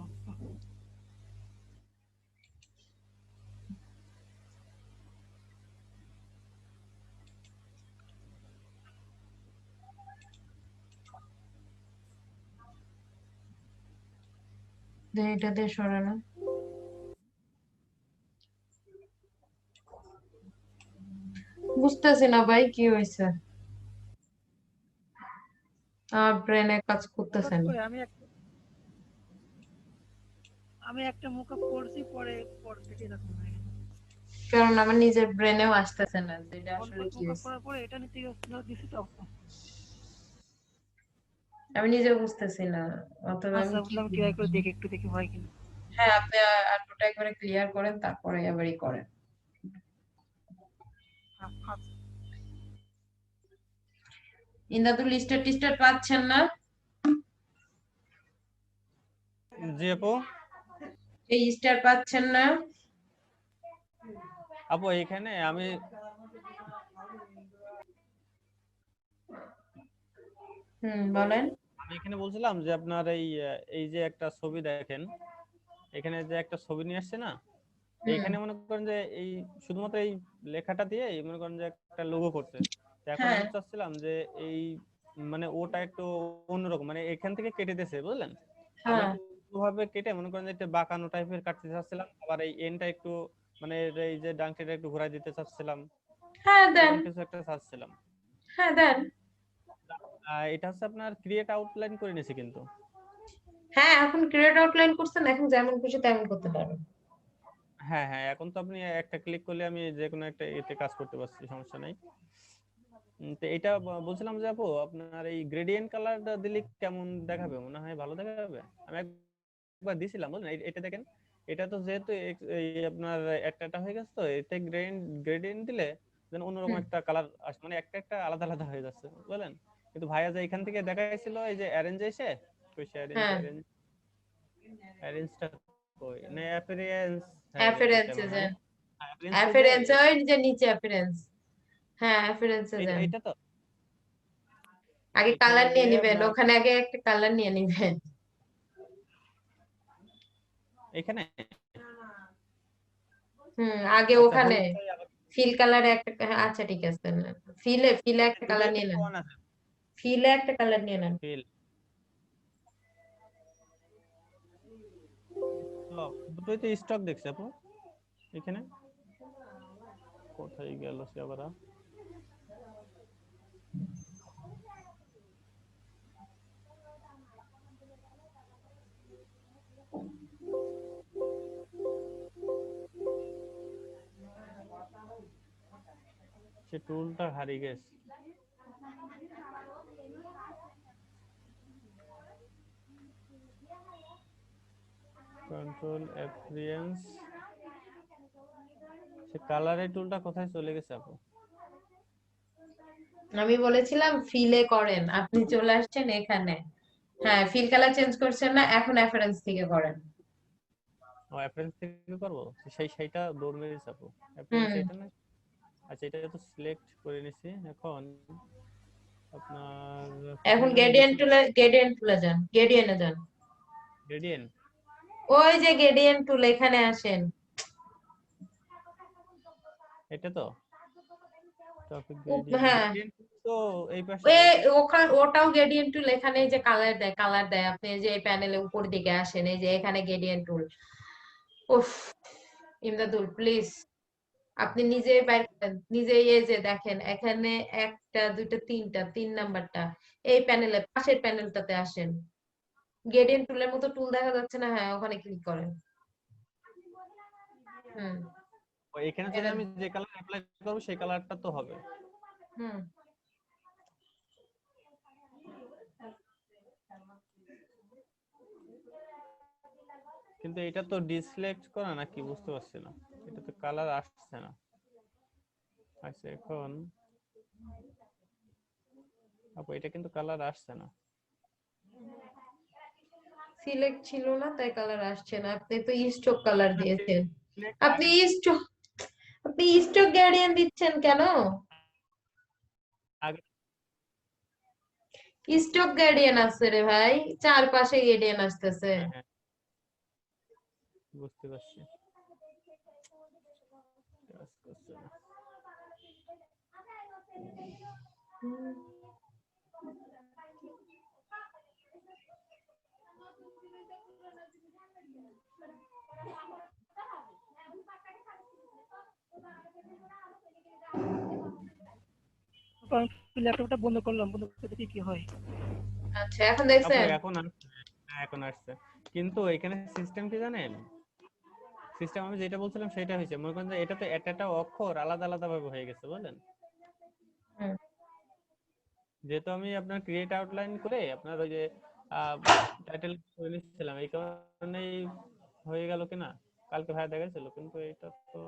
এটা দিয়ে সরানো। বুঝতেছি না ভাই কি হয়েছে, আমার ব্রেনে কাজ করতেছে হঠাৎ না। করে আমি একটা মুকআপ করছি, পর থেকে এরকম হয়ে গেল। কারণ আমার নিজের ব্রেনেও আসতেছে না যে এটা আসলে কি মুকআপ হয়েছে। করার পরে এটা নিতে দিছি তো। আমি নিজেও বুঝতেছি না, অথবা আচ্ছা, আমি কি বুঝলাম, করব। ট্রাই করে দেখি, একটু দেখি হয় কিনা। হ্যাঁ, আপনি আর্টবোর্ডটা একবারে ক্লিয়ার করেন, তারপরে আবারই করেন। আচ্ছা। ইন্দাদুল লিস্টার টিস্টার পাচ্ছেন না? জি আপু। এই স্টার পাচ্ছেন না? আপু এখানে আমি বলেন। আমি এখানে বলছিলাম যে আপনার এই যে একটা ছবি দেখেন, এখানে যে একটা ছবি নিয়ে আসছে না, এইখানে মনে করেন যে এই শুধুমাত্র এই লেখাটা দিয়ে মনে করেন যে একটা লোগো করতে। তো এখন হ্যাঁ আমি চাচ্ছিলাম যে এই মানে ওটা একটু অন্যরকম, মানে এখান থেকে কেটে দিয়েছে বুঝলেন, আমি হ্যাঁ একটু ওভাবে কেটে মনে করেন যে একটা বাঁকানো টাইপের কাটতে চাচ্ছিলাম, আবার এই এন্ডটা একটু মানে এই যে ডাংটিটা একটু ঘোরাই দিতে চাচ্ছিলাম, হ্যাঁ দেন, এরকম কিছু একটা চাচ্ছিলাম। হ্যাঁ দেন। এটা হচ্ছে আপনার ক্রিয়েট আউটলাইন করে নিয়েছি কিন্তু। হ্যাঁ, এখন ক্রিয়েট আউটলাইন করছেন, এখন যেমন খুশি তেমন করতে পারবেন। হ্যাঁ হ্যাঁ, এখন তো আপনি একটা ক্লিক করলে আমি যে কোনো একটা এতে কাজ করতে পারছি, সমস্যা নাই। তো এটা বলছিলাম যে আপু আপনার এই গ্রেডিয়েন্ট কালারটা দিলে কেমন দেখাবে, মনে হয় ভালো দেখাবে? আমি একবার দিছিলাম বুঝলেন, এটা দেখেন, এটা তো যেহেতু এই আপনার একটা হয়ে গেছে, তো এতে গ্রেডিয়েন্ট দিলে যেন অন্যরকম একটা কালার আসে, মানে একটা একটা আলাদা আলাদা হয়ে যাচ্ছে বুঝলেন। কিন্তু ভাইয়া যে এখান থেকে দেখাইছিল এই যে অ্যারেঞ্জ এসে, কই সে অ্যারেঞ্জ হ্যাঁ, অ্যারেঞ্জটা কই না, অ্যাপিয়ারেন্স, হ্যাঁ এটা অ্যাফারেন্সে মনে হয় যান। অ্যাপিয়ারেন্সে যে অ্যাফারেন্স ওই যে নিচে অ্যাফারেন্স। হ্যাঁ, অ্যাফারেন্সে এটা যান। এটা তো আগে এখানে কালার নিয়ে গিয়ে নিবেন, আপনার ওখানে আগে একটা কালার নিয়ে নিবেন। এখানে আগে আচ্ছা ওখানে হলুদ চাই আবার, ফিল কালারে একটা, হ্যাঁ, আচ্ছা ঠিক আছে। ফিলে ফিলে একটা কালার দুটোই তো নিয়ে নেন। সমান আছে। ফিলে একটা কালার নিয়ে নেন। ফিল দুটোই তো স্টক দেখছি আপু এখানে, কোথায় গেল সে আবার? সে টুলটা হারিয়ে গেছে। কন্ট্রোল অ্যাপিয়ারেন্স, সে কালারের টুলটা কোথায় চলে গেছে আপু? আমি বলেছিলাম ফিলে করেন, আপনি চলে আসছেন এখানে। হ্যাঁ, ফিল কালার চেঞ্জ করছেন না, এখন অ্যাফারেন্স থেকে করেন। ও অ্যাপারেন্স থেকে করবো, সেইটা দৌড় মেরেছে আপু। অ্যাপারেন্স হুম, এটা না? আচ্ছা, এটা তো সিলেক্ট করে নিছি। এখন আপনার এখন কোথায় জানি গ্রেডিয়েন্ট টুলে যান, গ্রেডিয়েন্টে যান। গ্রেডিয়েন্ট, ওই যে গ্রেডিয়েন্ট টুল, এখানে আসেন। এটা তো টপিক হ্যাঁ, গ্রেডিয়েন্ট তো এই পাশে, এই পাশে। ওটাও গ্রেডিয়েন্ট টুল। এখানে এই যে কালার দেয়, আপনি এই যে এই প্যানেলে উপর দিকে আসেন, এই যে এখানে গ্রেডিয়েন্ট টুল। উফ, ইমদাদুল প্লিজ, আপনি নিজেই বাইর করেন, নিজেই। এই যে দেখেন এখানে একটা দুইটা তিনটা, 3 নাম্বারটা এই প্যানেলে, পাশের প্যানেলটাতে আসেন। গ্রেডিয়েন্ট টুলের মতো টুল দেখা যাচ্ছে না? হ্যাঁ, ওখানে ক্লিক করেন। হুম, ও, এখানে যদি এটা আমি যে কালার অ্যাপ্লাই করব সেই কালারটা তো হবে। হুম, কিন্তু এটা তো ডিসিলেক্ট করা নাকি, বুঝতে পারছি না। এটা তো কালার আসছে না। আচ্ছা, এখন আপু এটা কিন্তু কালার আসছে না। সিলেক্ট ছিল না তাই কালার আসছে না। আপনি তো স্ট্রোক কালার দিয়েছেন। সিলেক্ট আপনি স্ট্রোক আপনি স্ট্রোক গ্রেডিয়েন্ট দিচ্ছেন কেন? আগে, স্ট্রোক গ্রেডিয়েন্ট আছে রে ভাই, চারপাশে গ্রেডিয়েন্ট আসতেছে। হ্যাঁ হ্যাঁ, বুঝতে পারছি। কাজ করছে না। ল্যাপটপটা বন্ধ করলাম, বন্ধ করে দেখি কি হয়। আচ্ছা, এখন আপু দেখছেন? এখন আসছে, হ্যাঁ এখন আসছে। কিন্তু এখানে সিস্টেম কি জানেন, সিস্টেম আমি যেটা বলছিলাম সেটা হয়েছে। মনে করেন যে এটা তো একটা অক্ষর আলাদা আলাদা ভাবে হয়ে গেছে, বুঝলেন? হুম, যেহেতু আমি আপনার ক্রিয়েট আউটলাইন করে আপনার ওই যে টাইটেল করে নিচ্ছিলাম, এই কারণেই হয়ে গেল কিনা। কালকে ভাই দেখাইছিল, কিন্তু এটা তো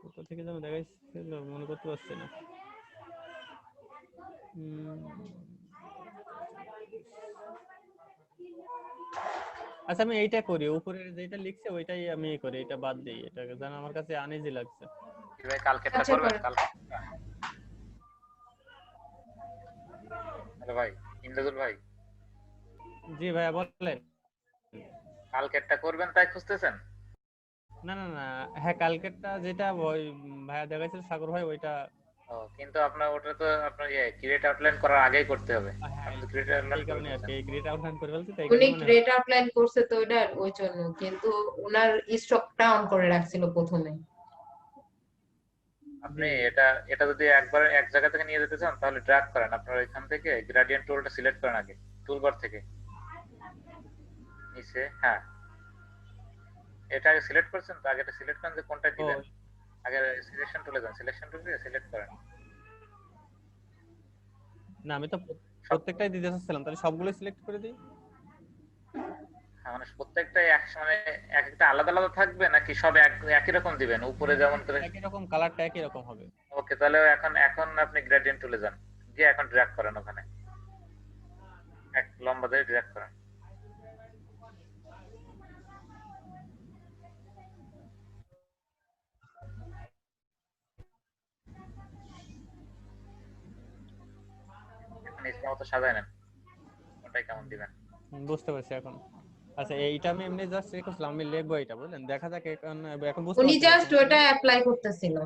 কোথা থেকে যেন দেখাইছিল মনে করতে পারছি না। আচ্ছা, আমি এইটা করি, উপরে যেটা লিখছে ওইটাই আমি করি, এটা বাদ দিই। এটা জানা আমার কাছে আনইজি লাগছে। ভাই কালকেরটা আচ্ছা করবেন করেন। কালকে? হ্যালো ভাই, ইমদাদুল ভাই, জি ভাইয়া বলেন। কালকেরটা করবেন তাই খুঁজতেছেন? না না না, হ্যাঁ কালকেরটা যেটা ওই ভাইয়া দেখাইছিল সাগর ভাই, ওইটা। ও, কিন্তু আপনার ওটা তো আপনার ক্রিয়েট আউটলাইন করার আগেই করতে হবে। হ্যাঁ, আপনি তো ক্রিয়েট আউটলাইন এই করে কারণে আর ফেলছেন। কি গ্রেড আউটলাইন করে ফেলছি, তাই উনি কারণে মনে গ্রেট হচ্ছে। আউটলাইন করছে তো ওইটার ওই জন্য, কিন্তু উনার স্টকটা অন করে রাখছিল প্রথমে। জি আপনি এটা এটা যদি একবার এক জায়গা থেকে নিয়ে যেতে চান তাহলে ড্র্যাগ করেন। আপনার এখান থেকে গ্রেডিয়েন্ট টুলটা সিলেক্ট করেন আগে, টুলবার থেকে নিচে। হ্যাঁ, এটা আগে সিলেক্ট করছেন তো, আগে এটা সিলেক্ট করেন যে কোনটা ও দিবেন। আগে সিলেকশন টুলে যান, সিলেকশন টুলে সিলেক্ট করেন না, আমি তো সব। প্রত্যেকটাই দিতে চাচ্ছিলাম, তাহলে সবগুলো সিলেক্ট করে দিই। হ্যাঁ, মানে প্রত্যেকটাই মানে এক একটা আলাদা আলাদা থাকবে নাকি সব একই রকম দিবেন উপরে যেমন করে? একই রকম কালারটা একই রকম হবে। ওকে, তাহলে এখন এখন আপনি গ্রেডিয়েন্ট টুলে যান, গিয়ে এখন ড্র্যাগ করেন ওখানে, এক লম্বা ধরে ড্র্যাগ করেন। এখন ইচ্ছা মতো সাজায় নেন কোনটাই কেমন দিবেন। বুঝতে পারছি এখন। আচ্ছা, এইটা আমি এমনি জাস্ট রেখেছিলাম, আমি লিখবো এটা, বুঝলেন? দেখা যাক এখন। এখন বুঝতে উনি পারছি না, জাস্ট সমস্যা ওটা নেই। অ্যাপ্লাই করতেছিল।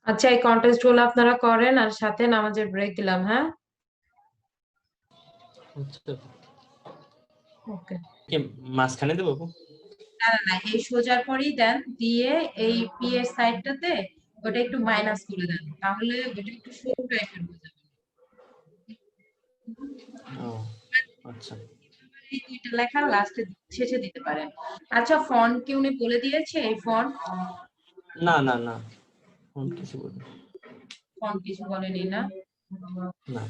আচ্ছা, এই কন্টেস্ট গুলো আপনারা করেন আর সাথে নামাজের ব্রেক দিলাম, হ্যাঁ? আচ্ছা ওকে। কি মাঝখানে দেবো আপু? না না না, এই সোজার পরেই দেন, দিয়ে এই পি এর সাইডটাতে ওটা একটু মাইনাস করে দেন, তাহলে ওটা একটু সরু টাইপের হয়ে যাবে। ও আচ্ছা। এই দুইটা লেখা লাস্টে শেষে দিতে পারেন। আচ্ছা, ফন্ট কি উনি বলে দিয়েছে? এই ফন্ট না না না, ফোন কিছু বলি ফন্ট কিছু বলেনি না? না।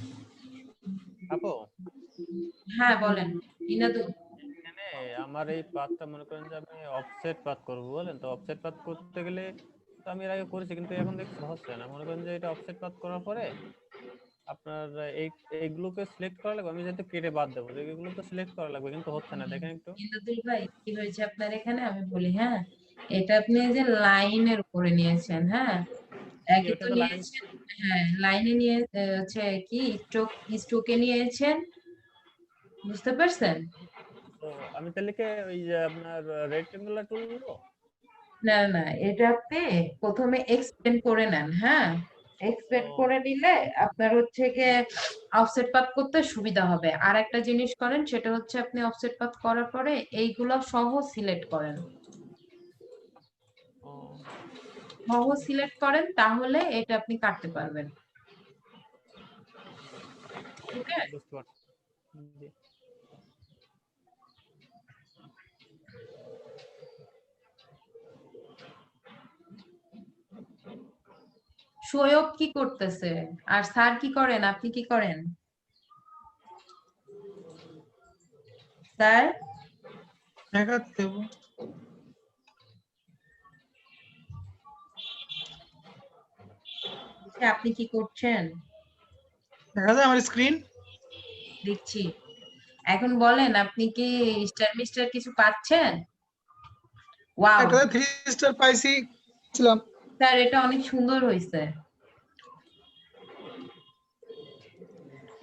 আপু হ্যাঁ বলেন ইনাদু। এখানে আমার এই পাথটা মনে করেন যে আমি অফসেট পাথ করবো বলেন, তো অফসেট পাথ করতে গেলে তো আমি এর আগে করেছি কিন্তু এখন দেখছি হচ্ছে না। মনে করেন যে এটা অফসেট পাথ করার পরে আপনার এইগুলোকে সিলেক্ট করা লাগবে, আমি যেহেতু কেটে বাদ দেবো, তো এগুলো তো সিলেক্ট করা লাগবে কিন্তু হচ্ছে না, দেখেন একটু। ইনাদুল ভাই, কি হয়েছে আপনার এখানে আমি বলি, হ্যাঁ? এটা আপনি এই যে লাইনের উপরে নিয়েছেন, হ্যাঁ? একই এটা তো তো লাইন, নিয়েছেন। হ্যাঁ, লাইনে নিয়ে হচ্ছে কি স্ট্রোকে নিয়েছেন, বুঝতে পারছেন? তো আমি তাহলে কি ওই যে আপনার রেক্টেঙ্গুলার টুল নিবো? না না, এটা আপনি প্রথমে এক্সপেন্ড করে নেন, হ্যাঁ? এক্সপেন্ড ও করে নিলে আপনার হচ্ছে গিয়ে অফসেট পাথ করতে সুবিধা হবে। আর একটা জিনিস করেন, সেটা হচ্ছে আপনি অফসেট পাথ করার পরে এইগুলো সহ সিলেক্ট করেন। ও সহ সিলেক্ট করেন, তাহলে এটা আপনি কাটতে পারবেন। ওকে। বুঝতে পারছি। জি। সৈয়ব কি করতেছে? আর স্যার কি করেন? আপনি কি করেন স্যার? দেখাতে দেবো। আপনি কি করছেন? দেখা যায় আমার স্ক্রিন। দেখছি। এখন বলেন, আপনি কি স্টার মিস্টার কিছু পাচ্ছেন? ওয়াও একটা 3 স্টার পাইছি ছিলাম। স্যার, এটা অনেক সুন্দর হয়েছে।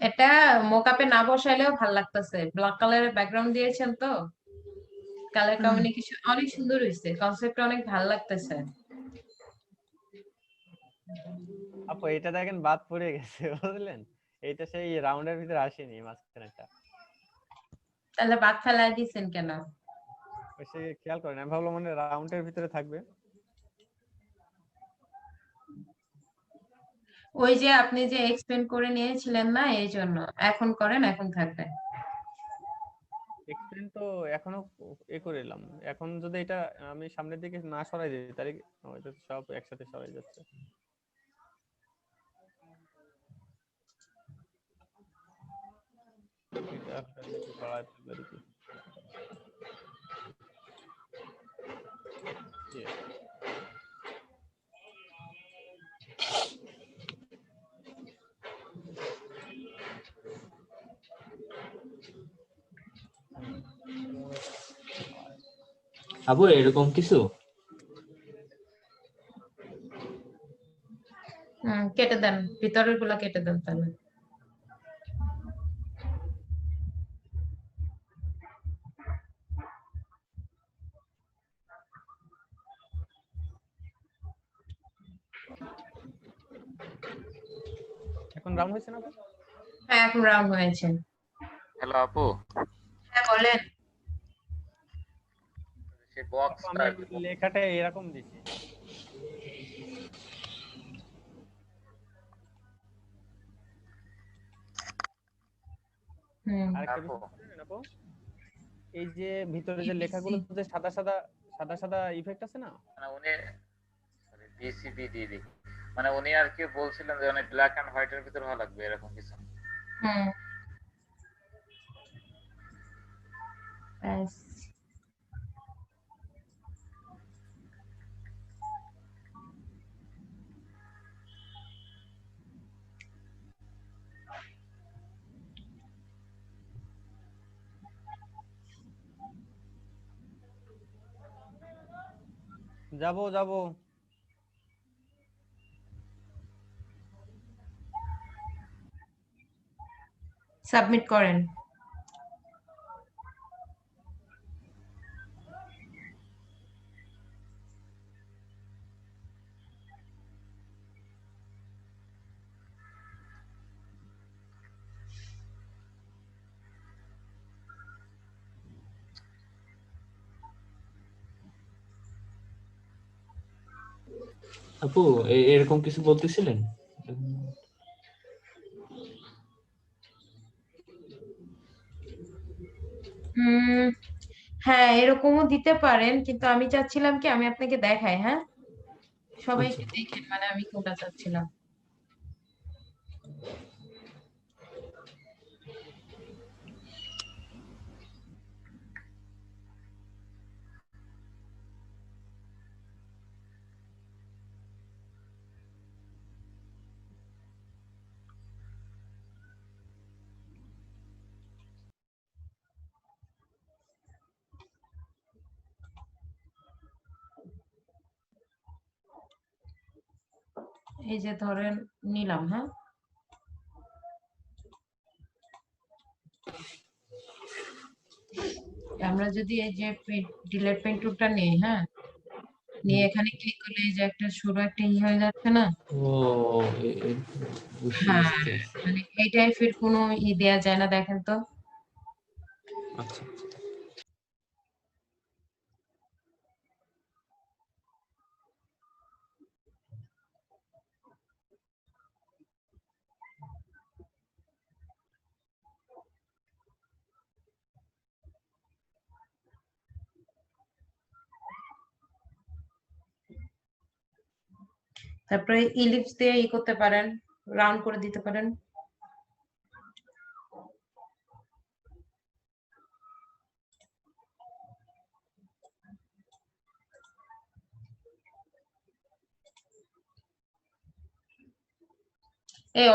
এটা মোকআপে না বসাইলেও ভাল লাগতেছে, ব্ল্যাক কালারের ব্যাকগ্রাউন্ড দিয়েছেন তো, কালার কমিউনিকেশন অনেক সুন্দর হয়েছে, কনসেপ্টটা অনেক ভাল লাগতেছে। আপু এটা দেখেন বাদ পড়ে গেছে বুঝলেন, এইটা সেই রাউন্ডের ভিতরে আসেনি মাঝখানেটা, তাহলে বাদ ফেলাই দিছেন কেন? ওই সে খেয়াল করেন, আমি ভাবলাম মানে রাউন্ডের ভিতরে থাকবে। ওই যে আপনি যে এক্সপেন্ড করে নিয়েছিলেন না, এই জন্য। এখন করেন, এখন থাকবে। এক্সপ্লেন তো এখনো করে এলাম, এখন যদি এটা আমি সামনের দিকে না সরাই দিই তাহলে এটা তো সব একসাথে সরাই যাচ্ছে। এটা আপনার একটু সরাই ফেলবে দেখি। Yes. আপু এরকম কিছু? কেটে দেন, ভিতরের গুলা কেটে দেন তাহলে। এখন রাউন্ড হয়েছে না আপু? হ্যাঁ, এখন রাউন্ড হয়েছে। হ্যালো আপু, হ্যাঁ বলেন। সেই আপু বক্সটা আমি লেখাটা এরকম দিছি। আরেকটা আপু বিষয় জানেন আপু, এই যে ভিতরে যে BBC লেখাগুলো যে সাদা সাদা সাদা সাদা ইফেক্ট আছে না, মানে উনি বিসিবি দিদি, মানে উনি আর কি বলছিলেন যে অনেক ব্ল্যাক এন্ড হোয়াইটের ভিতর ভালো লাগবে এরকম কিছু। হুম, ব্যাস। যাবো যাবো। সাবমিট করেন। আপু এরকম কিছু বলতেছিলেন? হ্যাঁ, এরকমও দিতে পারেন, কিন্তু আমি চাচ্ছিলাম কি আমি আপনাকে দেখাই, হ্যাঁ, সবাই আচ্ছা একটু দেখেন, মানে আমি কোনটা চাচ্ছিলাম। এই যে ধরেন নিলাম, হ্যাঁ, আমরা যদি এই যে ডিলেট পেইন্ট টুলটা নিই, হ্যাঁ, নিয়ে এখানে ক্লিক করলে এই যে একটা ছোট একটা হয়ে যাচ্ছে না? ও বুঝতে হ্যাঁ, বুঝতে মানে এই টাইপের কোনো দেয়া যায় না, দেখেন তো। আচ্ছা তারপরে ইলিপস দিয়ে করতে পারেন, রাউন্ড করে দিতে পারেন।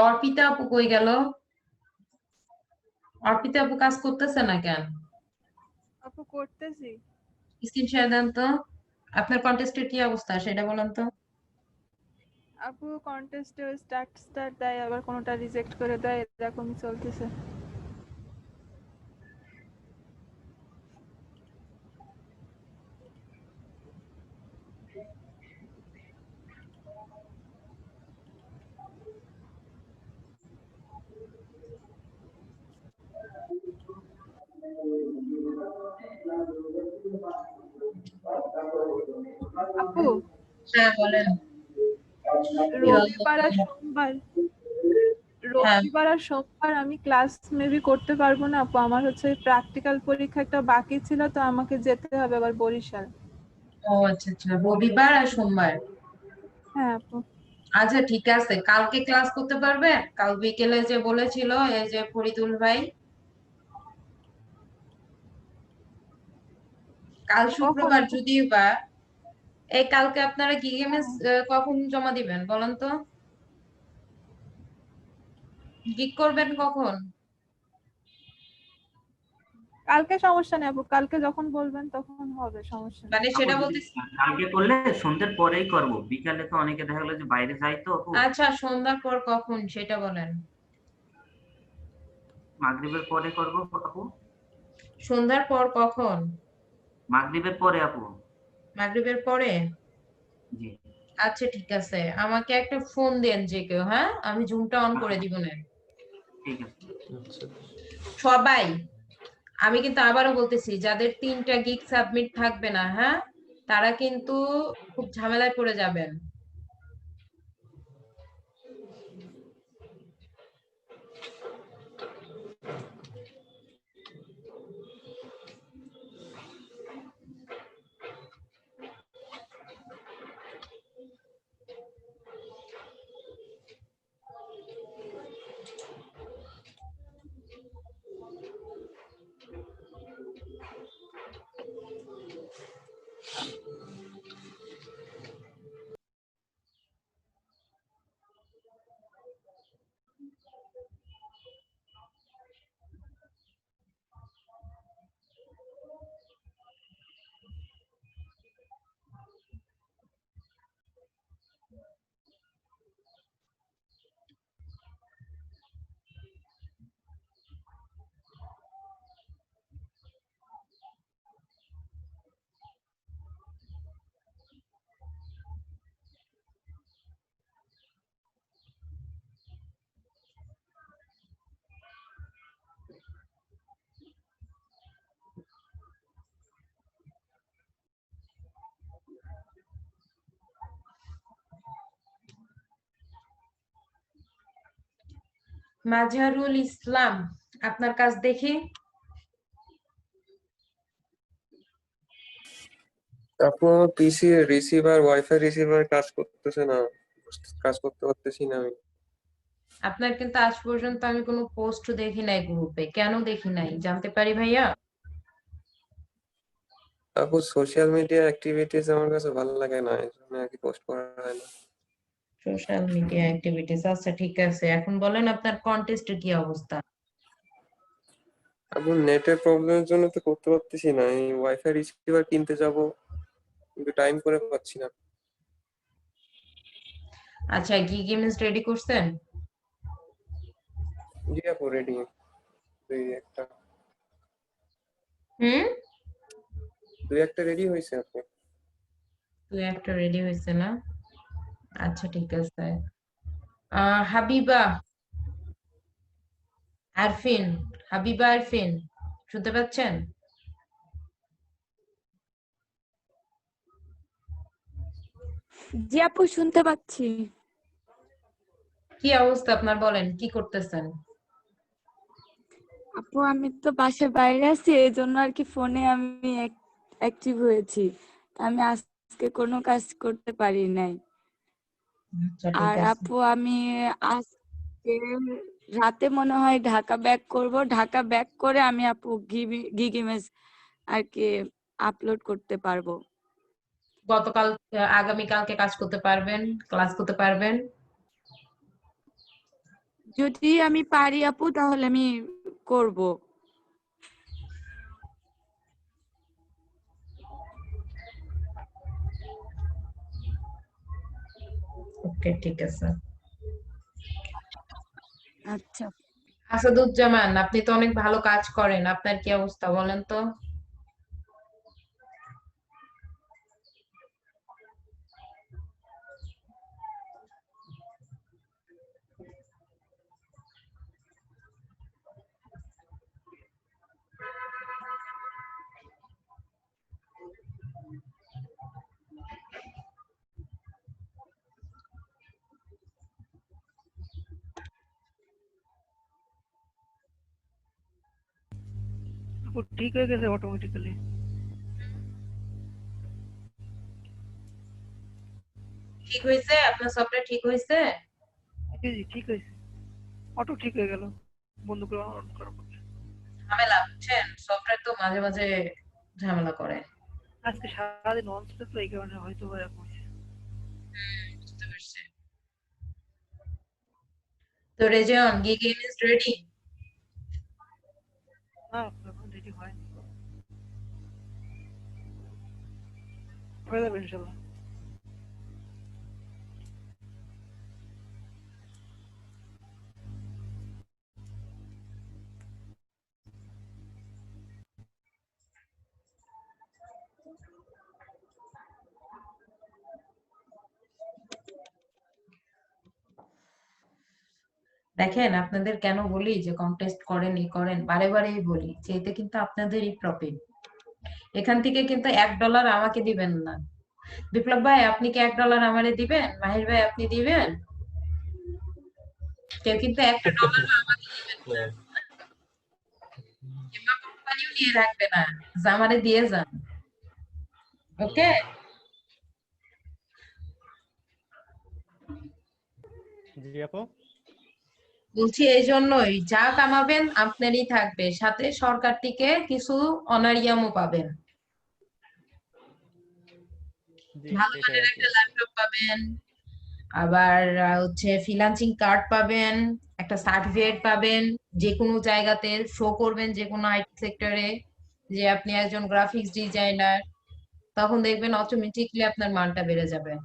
অর্পিতা আপু কই গেল? অর্পিতা আপু কাজ করতেছে না কেন? আপু করতেছি। স্ক্রিন শেয়ার দেন তো। আপনার কন্টেস্টের কি অবস্থা সেটা বলেন তো। আপু কন্টেস্টে স্টার্ট দেয়, আবার কোনোটা রিজেক্ট করে দেয়, এরকমই চলতেছে। আপু হ্যাঁ বলেন। রবিবার আর সোমবার হ্যাঁ, আমি ক্লাস মেবি করতে পারবো না আপু, আমার হচ্ছে প্র্যাকটিক্যাল পরীক্ষা একটা বাকি ছিল, তো আমাকে যেতে হবে আবার বরিশাল। ও আচ্ছা আচ্ছা, রবিবার আর সোমবার। হ্যাঁ আপু। আচ্ছা ঠিক আছে, কালকে ক্লাস করতে পারবে? কাল বিকেলে যে বলেছিল এই যে ফরিদুল ভাই, কাল কখন শুক্রবার আপু? যদিও বা, এই কালকে আপনারা গিগএমএস হ্যাঁ, কখন জমা দিবেন বলেন তো? গিগ করবেন কখন? কালকে সমস্যা নেই আপু, কালকে যখন বলবেন তখন হবে, সমস্যা নেই। মানে আপু সেটা যদি বলতেছি। কালকে করলে সন্ধ্যের পরেই করব, বিকালে তো অনেকে দেখা গেলো যে বাইরে যায় তো আপু। আচ্ছা, সন্ধ্যার পর কখন সেটা বলেন। মাগরিবের পরে করব আপু। সন্ধ্যার পর কখন? মাগরিবের পরে আপু। মাগরিবের পরে? জি। আচ্ছা ঠিক আছে, আমাকে একটা ফোন দেন যে কেউ, হ্যাঁ, আমি জুমটা অন করে আচ্ছা, দিব না। ঠিক আছে। আচ্ছা সবাই, আমি কিন্তু আবারও বলতেছি, যাদের 3টা গিগ সাবমিট থাকবে না, হ্যাঁ, তারা কিন্তু খুব ঝামেলায় পড়ে যাবেন। মাজহারুল ইসলাম, আপনার কাজ দেখি। আপু পিসি রিসিভার ওয়াইফাই রিসিভার কাজ করতেছে না, কাজ করতে পারতেছি না আমি। আপনার কিন্তু আজ পর্যন্ত আমি কোনো পোস্ট দেখি নাই গ্রুপে, কেন দেখি নাই জানতে পারি ভাইয়া? আপু সোশ্যাল মিডিয়া অ্যাক্টিভিটিস আমার কাছে ভালো লাগে না, এই জন্য আর কি পোস্ট করা হয় না। সোশ্যাল মিডিয়া অ্যাক্টিভিটিস, আচ্ছা ঠিক আছে, এখন বলেন আপনার কন্টেস্টের কি অবস্থা? আপু নেটের প্রবলেমের জন্য তো করতে পারতেছি না, এই ওয়াইফাই রিসিভার কিনতে যাব কিন্তু টাইম করে পাচ্ছি না। আচ্ছা, কি গেমস রেডি করছেন? জি আপু রেডি, একটা হুম, দুই একটা রেডি হয়েছে আপু। তুই একটা রেডি হয়েছে না? আচ্ছা ঠিক আছে। হাবিবা আরফিন, হাবিবা আরফিন, শুনতে পাচ্ছেন? জি আপু, শুনতে পাচ্ছি। কি অবস্থা আপনার, বলেন কি করতেছেন? আপু আমি তো বাসার বাইরে আছি, এই জন্য আর কি ফোনে আমি অ্যাক্টিভ হয়েছি। আমি আজকে কোনো কাজ করতে পারি নাই। আচ্ছা ঠিক আর আছে। আপু আমি আজকে রাতে মনে হয় ঢাকা ব্যাক করব। ঢাকা ব্যাক করে আমি আপু গিগ ইমেজ আর কি আপলোড করতে পারবো। গতকাল আগামীকালকে কাজ করতে পারবেন, ক্লাস করতে পারবেন? যদি আমি পারি আপু তাহলে আমি করব। ওকে ঠিক আছে। আচ্ছা। আসাদুজ্জামান, আপনি তো অনেক ভালো কাজ করেন, আপনার কি অবস্থা বলেন তো? আপু ঠিক হয়ে গেছে অটোমেটিক্যালি। ঠিক হয়েছে? আপনার সফটওয়্যার ঠিক হয়েছে? জি জি ঠিক হয়েছে, অটো ঠিক হয়ে গেল বন্ধ করে অন করার পর। ঝামেলা, বুঝছেন, সফটওয়্যার তো মাঝে মাঝে ঝামেলা করে। আজকে সারাদিন অন ছিল তো এই কারণে হয়তো এরকম হয়েছে। বুঝতে পারছি। তো রেজন, গিগ ইমেজ রেডি? না এখন রেডি হয়নি, হয়ে যাবে ইনশাল্লাহ। দেখেন, আপনাদের কেন বলি যে কন্টেস্ট করেন, ই করেন, বারে বারেই বলি যে এতে কিন্তু আপনাদেরই প্রফিট। এখান থেকে কিন্তু $1 আমাকে দিবেন না। বিপ্লব ভাই, আপনি কি $1 আমারে দিবেন? মাহির ভাই, আপনি দিবেন? কেউ কিন্তু $1 আমাকে দিবেন না, কিংবা কোম্পানিও নিয়ে রাখবে না, যা আমারে দিয়ে যান। ওকে? জি আপু। বলছি এই জন্যই, যা কামাবেন আপনারই থাকবে, সাথে সরকার থেকে কিছু অনারিয়ামও পাবেন। জি ভালো সেটাই মানের আর কি। একটা ল্যাপটপ পাবেন, আবার হচ্ছে ফ্রিল্যান্সিং কার্ড পাবেন, একটা সার্টিফিকেট পাবেন, যে কোনো জায়গাতে শো করবেন, যে কোনো আইটি সেক্টরে যে আপনি একজন গ্রাফিক্স ডিজাইনার, তখন দেখবেন অটোমেটিকলি আপনার মানটা বেড়ে যাবে।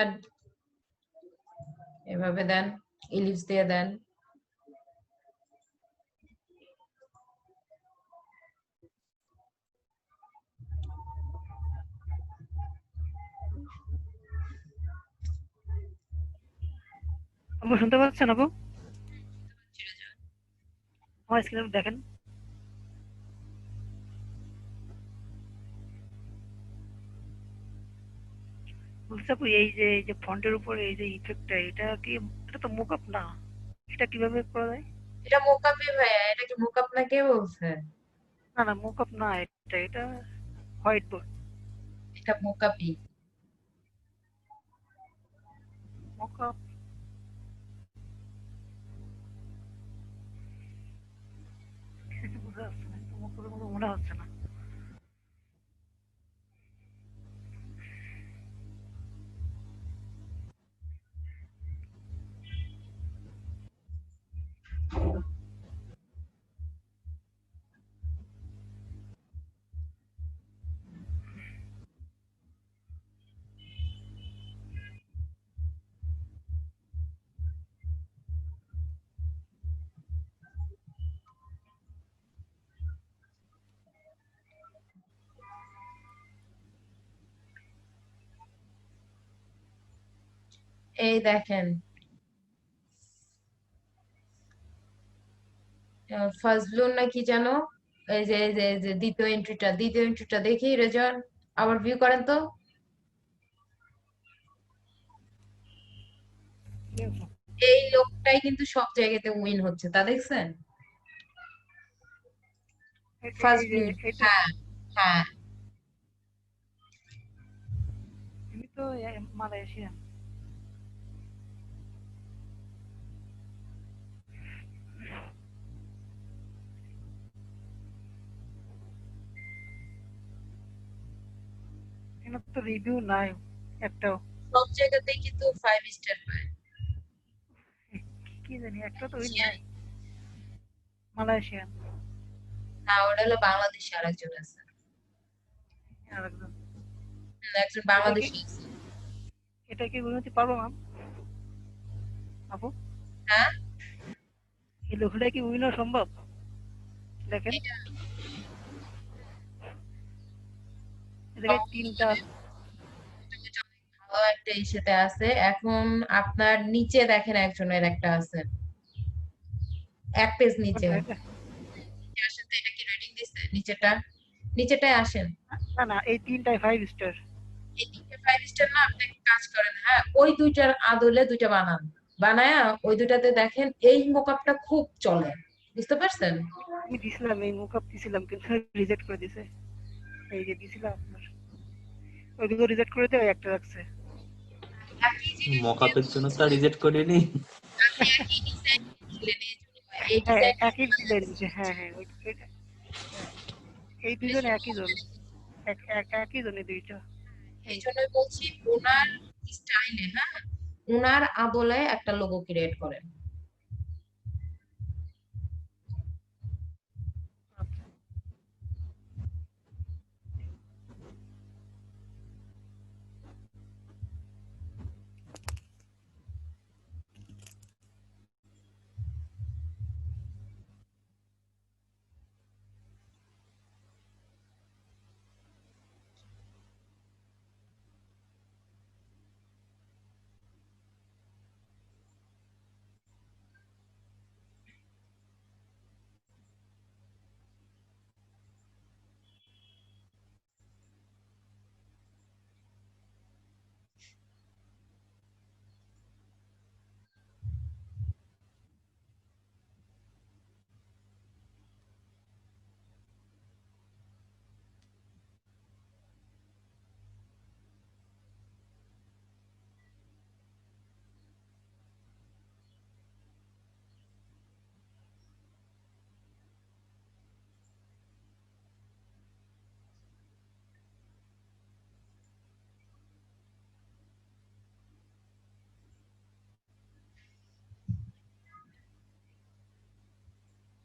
আর এভাবে দেন, ইলিপস দিয়ে দেন। আপু শুনতে পাচ্ছেন আপু? আমার স্ক্রিনে দেখেন। বলছি আপু এই যে ফন্টের উপরে এই যে ইফেক্টটা, এটা তো মুকআপ না, এটা কিভাবে করা যায়? এটা মোকাপি ভাইয়া, এটা কি মোকাপ না কে বলছে? না না, মুকআপ না, এটা হোয়াইট বোর্ড। এটা মোকাপি। মুকআপ বোঝা যাচ্ছে না, মুকআপের মতো মনে হচ্ছে না। এই দেখেন, ফার্স্ট ব্লুন না কি জানো, এই যে দ্বিতীয় এন্ট্রিটা দেখি রেজাল্ট আবার ভিউ করেন তো। এই লোকটাই কিন্তু সব জায়গাতে উইন হচ্ছে, তা দেখছেন? ফার্স্ট ব্লু, হ্যাঁ হ্যাঁ। তুমি তো মালয়েশিয়ান। এখানে তো রিভিউ নাই একটাও। সব জায়গাতেই কিন্তু 5 স্টার পায়। কি জানি, একটা তো উইন নাই। মালয়েশিয়ান না, ওটা হলো বাংলাদেশি, আরেকজন আছে। আরেকজন। একজন বাংলাদেশি আছে। এটা কি উইন হতে পারবো ম্যাম আপু? হ্যাঁ, এই লোকটা কি উইন হওয়া সম্ভব? দেখেন এদিকে তিনটা ভালো একটা ইসেতে আছে। এখন আপনার নিচে দেখেন একজনের একটা আছে, এক পেজ নিচে। আসেন তো, এটা কি রেটিং দিছে? নিচেটায় আসেন। না না, এই তিনটাই 5 স্টার। এই তিনটে 5 স্টার না, আপনি একটা কাজ করেন, হ্যাঁ ওই দুইটার আদলে দুইটা বানান, বানায়া ওই দুইটাতে দেখেন এই মোকআপটা খুব চলে, বুঝতে পারছেন? আমি দিছিলাম, এই মুকআপ দিছিলাম কিন্তু রিজেক্ট করে দিছে। এই যে দিছিলাম আপনার, ওইগুলো রিজেক্ট করে দিয়ে একটা রাখছে। মকআপের জন্য তো রিজেক্ট করিনি। একই ডিজাইন দিছে, হ্যাঁ হ্যাঁ, এই দুজন একই জন, একই জনের দুইটা। এই জন্যই বলছি ওনার স্টাইলে, হ্যাঁ ওনার আদলে একটা লোগো ক্রিয়েট করেন।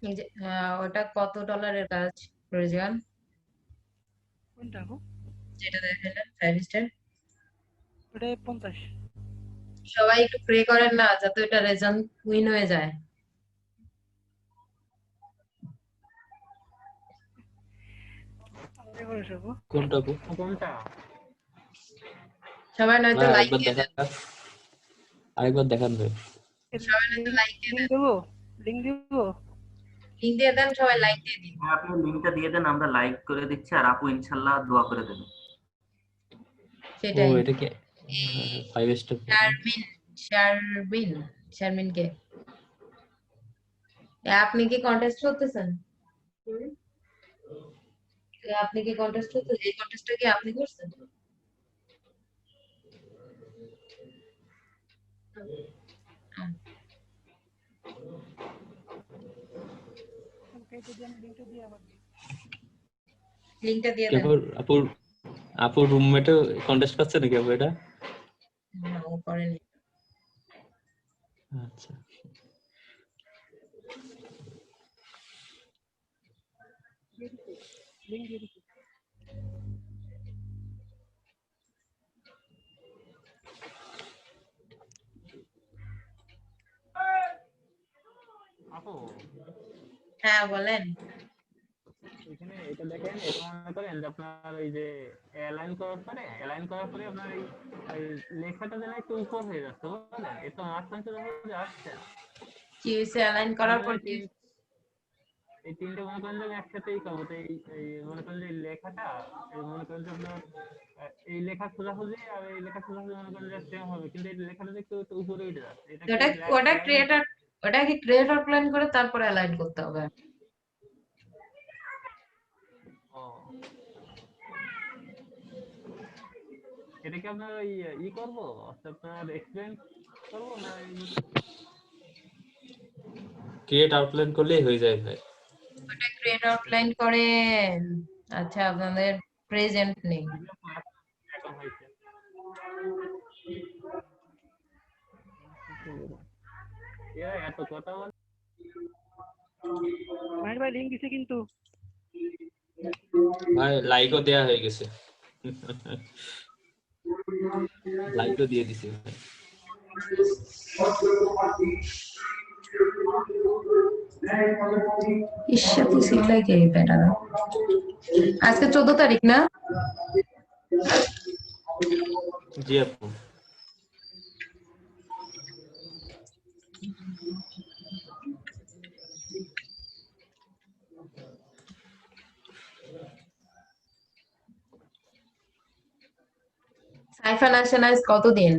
এই যে ওটা কত ডলারের কাজ প্রয়োজন? কোনটা আপু? যেটা দেখালেন 5 স্টার। ওটা 50। সবাই একটু প্রে করেন না যাতে এটা রেজাল্ট উইন হয়ে যায়। আরে বড় আপু। কোনটা আপু? কোনটা? সবাই নয়তো ভাই লাইক আরেকবার দিয়ে দেন। দেখান, আরেকবার দেখান ভাই। সবাই নয়তো লাইক দিয়ে লিংক দেন। দেবো? লিংক দেবো? লিংক দিয়ে দেন, সবাই লাইক দিয়ে দিন। হ্যাঁ, আপনি লিঙ্কটা দিয়ে দেন, আমরা লাইক করে দিচ্ছি, আর আপু ইনশাল্লাহ দোয়া করে দেবেন। ও সেটাই। এটা কি? এই 5 স্টার। শারমিন কে? আপনি কি কন্টেস্ট করতেছেন? আপনি কি কন্টেস্ট করতেছেন? এই কন্টেস্টটা কি আপনি করছেন? ওকে যদি আমি লিংকটা দিয়ে আবার দিই। লিংকটা দিয়ে কি দেন। আপুর রুমমেটও কন্টেস্ট করছে নাকি আপু এটা? না, ও করেনি। আচ্ছা। লিংক দিয়ে দিচ্ছি। আপু হ্যাঁ বলেন। এখানে এটা দেখেন, এটা মনে করেন যে আপনার ওই যে অ্যালাইন করার পরে আপনার এই লেখাটা যেন একটু উপর হয়ে যাচ্ছে, বুঝলেন? এটা মাঝখান থেকে যখন আসছে কি হয়েছে অ্যালাইন তার করার মানে পর কি? এই তিনটে মনে করেন যে আমি একসাথেই করবো। তো এই মনে করেন যে এই লেখাটা, এই মনে করেন যে আপনার এই লেখা খোঁজাখুঁজি আর এই লেখা খোঁজাখুঁজি মনে করেন যে সেম হবে, কিন্তু এই লেখাটা যে একটু উপরে উঠে যাচ্ছে। এটা কি ওটা অ্যালাইন? কি ক্রিয়েটর প্ল্যান করে তারপরে অ্যালাইন করতে হবে। ও, এটা কি আপনার ওই করবো, আপনার এক্সপ্লেন করবো না? ক্রিয়েট আউটলাইন করলেই হয়ে যায় ভাই। ওটা ক্রিয়েট আউটলাইন করেন। আচ্ছা, আপনাদের প্রেজেন্ট নেই। এখন হয়েছে। এরা এত কথা বলে। মাহির ভাই লিংক দিছে কিন্তু। ভাই লাইকও দেয়া হয়ে গেছে। লাইকও দিয়ে দিছি ভাই। ইশাতি সিলাই কে বেটা। আজকে 14 তারিখ না? জি আপু। সাইফা ন্যাশনালাইজ কতদিন?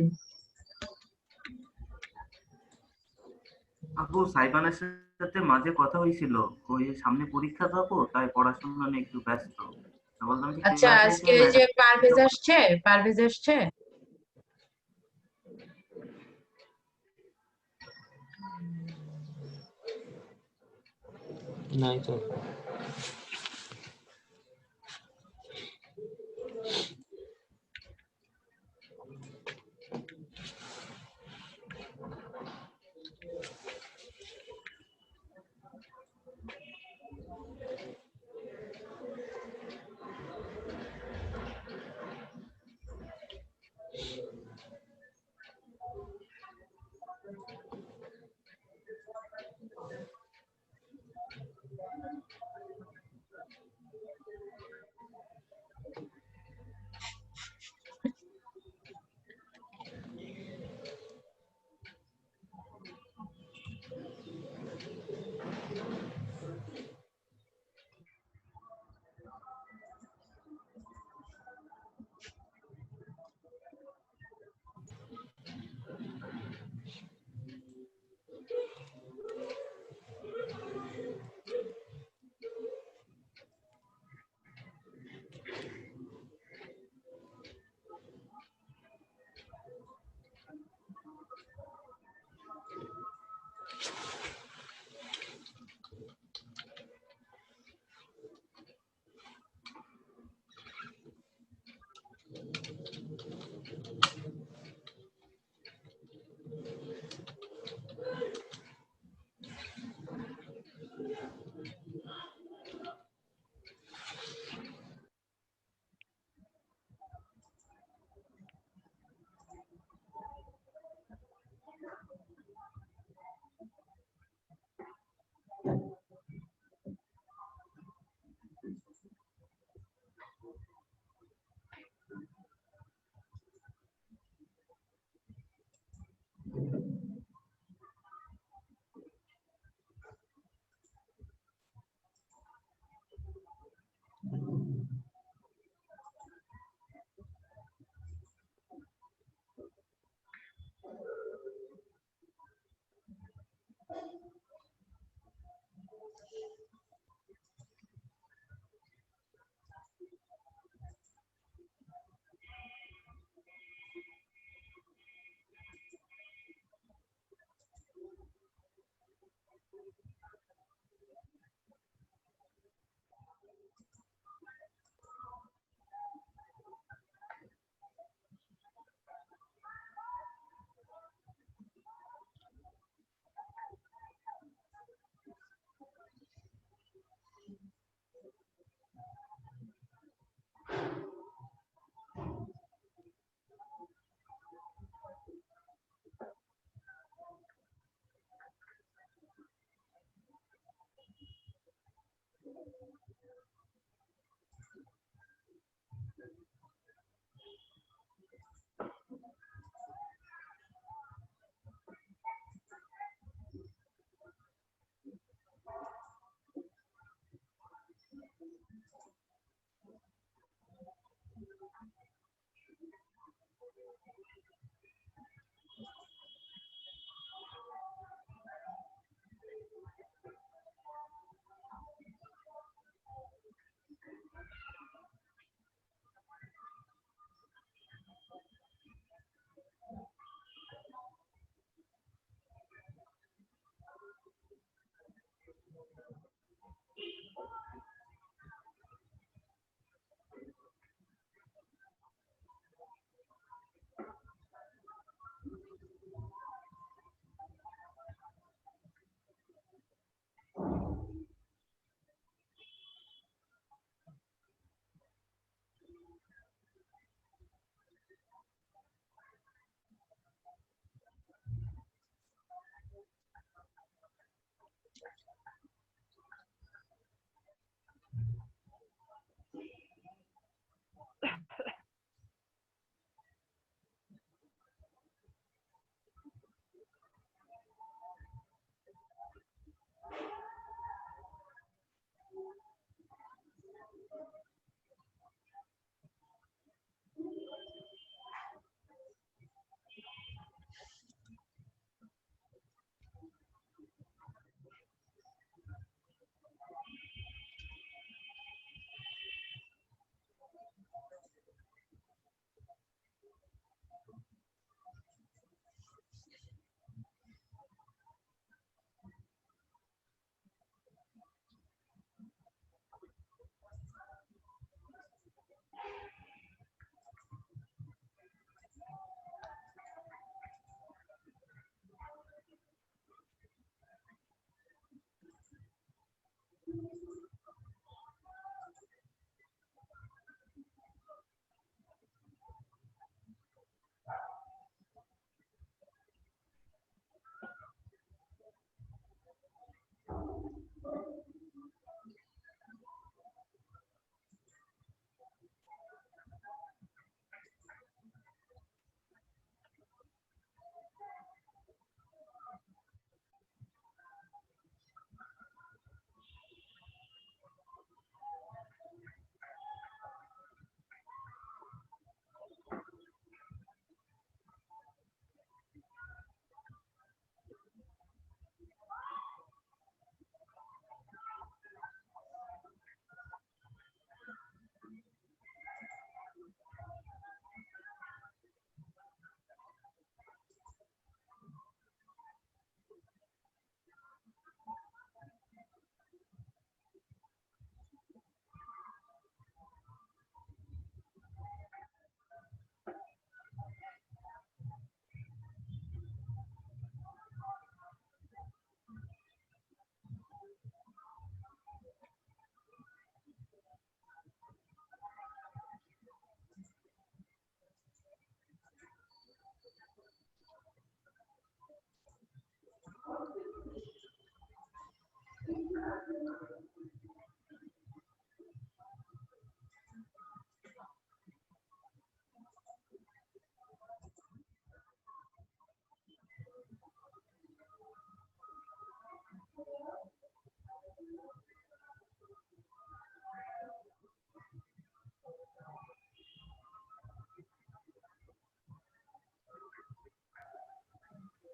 আপু সাইবানের সাথে মাঝে কথা হয়েছিল, ওই সামনে পরীক্ষা তো আপু, তাই পড়াশোনা নিয়ে একটু ব্যস্ত। তো বললাম যে আচ্ছা, ক্লাসে আজকে এসে ওই যে পারভেজ আসছে? নাই তো।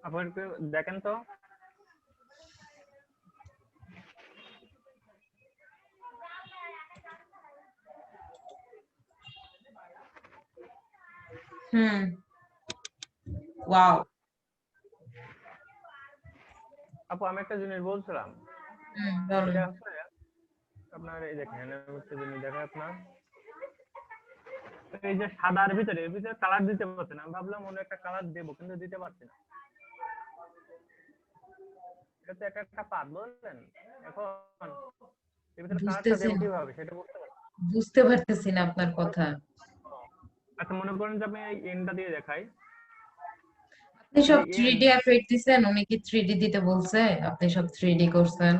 আপনার একটু দেখেন তো। ওয়াও। আপু আমি একটা জিনিস বলছিলাম, বলেন। এটা হচ্ছে আপনার এই দেখেন হচ্ছে জিনিস দেখেন আপনার এই যে সাদার ভিতরে এর ভিতরে কালার দিতে পারছে না। আমি ভাবলাম অন্য একটা কালার দেবো কিন্তু দিতে পারছি না। এটা তো একটা পাত বললেন, এখন এর ভিতরে কালারটা দেবো কিভাবে সেটা বুঝতে পারতেছি না আপনার কথা। আচ্ছা মনে করেন যে আমি এই এন্ডটা দিয়ে দেখাই। আপনি সব 3D এফেক্ট দিবেন, উনি কি 3D দিতে বলছে? আপনি সব 3D করছেন?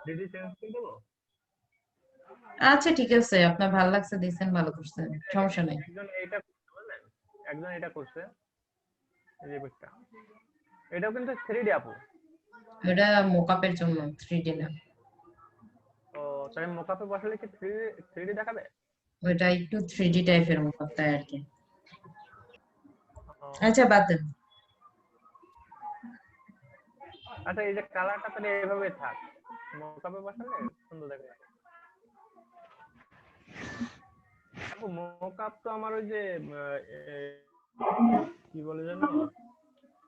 3D চেঞ্জ করে দেব? আচ্ছা ঠিক আছে, আপনার ভালো লাগছে দিবেন, ভালো করছেন, সমস্যা নাই। একজন এটা করতে বলেন, একজন এটা করছে এই যে পিকটা, এটাও কিন্তু 3D আপু। এটা মোকআপের জন্য, 3D না। ও তাহলে মোকআপে বসালে কি 3D দেখাবে? ওটা একটু 3D টাইপের মোকআপ, তাই আর কি। আচ্ছা বাদ দেন। আচ্ছা এই যে কালারটা তাহলে এভাবে থাক, মোকাপে বসালে সুন্দর দেখে। মোকআপ তো আমার ওই যে কি বলে জানো,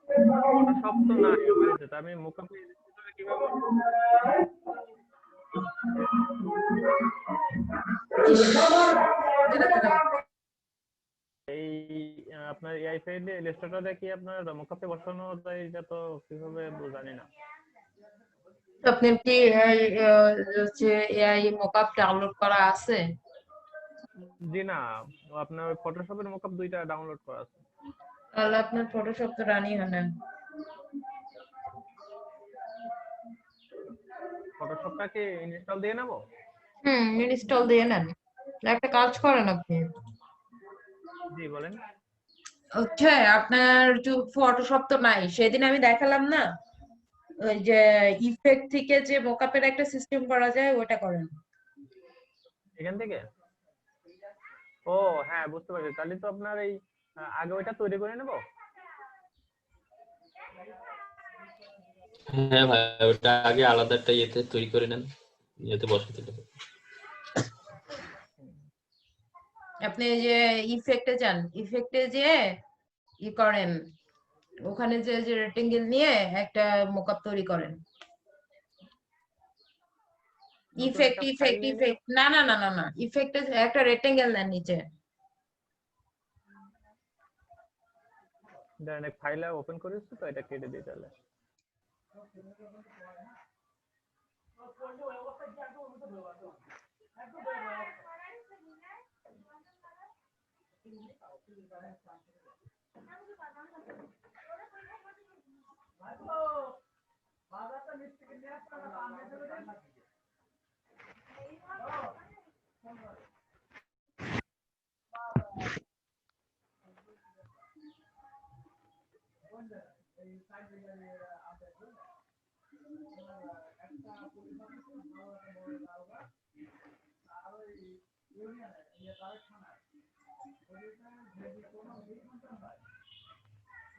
ফটোশপ তো নাই আমার কাছে, তা আমি মোকআপে কিভাবে এই আপনার এআই ফাইলে ইলাস্ট্রেটরে কি আপনার মোকআপে বসানো যায়, এটা তো কিভাবে জানি না। আপনার কি হচ্ছে এআই মকআপ ডাউনলোড করা আছে? জি না, আপনার ফটোশপের মোকআপ দুইটা ডাউনলোড করা আছে। তাহলে আপনার ফটোশপ তো রানই হয় না। ফটোশপটাকে ইনস্টল দিয়ে নেব? ইনস্টল দিয়ে নেন। একটা কাজ করেন আপনি, জি বলেন। হচ্ছে আপনার ফটোশপ তো নাই, সেদিন আমি দেখালাম না, ওই যে ইফেক্ট থেকে যে মোকআপের একটা সিস্টেম করা যায় ওটা করেন। এখান থেকে? ও হ্যাঁ বুঝতে পারছি, তাহলে তো আপনার এই আগে ওইটা তৈরি করে নেব। হ্যাঁ ভাই, ওটা আগে আলাদা একটা ইয়েতে তৈরি করে নেন, ইয়েতে বসাতে হবে। আপনি যে ইফেক্টে যান, ইফেক্টে যে ই করেন, ওখানে যে যে রেক্টেঙ্গেল নিয়ে একটা মোকআপ তৈরি করেন। ইফেক্ট ইফেক্ট ইফেক্ট না না না না না, ইফেক্টে একটা রেক্টেঙ্গেল নেন নিচে। ডাইরেক্ট ফাইলে ওপেন করেছি তো, এটা কেটে দিই তাহলে।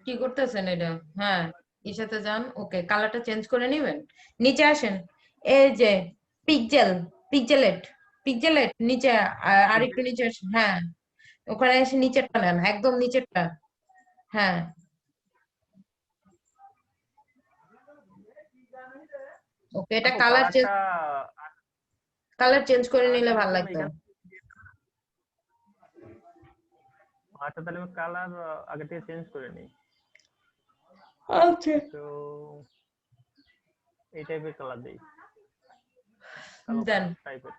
কি করতেছেন এটা? হ্যাঁ, এর সাথে যান, ওকে কালারটা চেঞ্জ করে নেবেন। নিচে আসেন, এই যে পিক্সেল, পিক্সেলেট, পিক্সেলেট নিচে, আর একটু নিচে আসেন। হ্যাঁ, ওখানে এসে নিচেরটা নেন, একদম নিচেরটা। হ্যাঁ, ওকে, এটা কালার চেঞ্জ করে নিলে ভালো লাগতো। আচ্ছা তাহলে আমি কালার আগে থেকে চেঞ্জ করে নিই। আচ্ছা, তো এই টাইপের কালার দেই, দেন। টাইপের।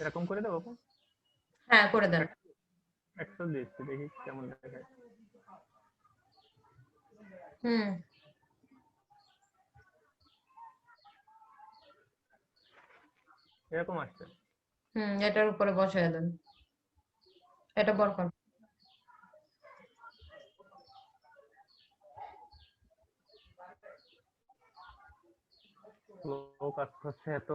এরকম করে দেবো? হ্যাঁ করে দেন। একটা দিচ্ছি, দেখি কেমন দেখায়। এরকম আসছে। এটার উপরে বসায় দেন, এটা বড় কর। লোক আসছে এত।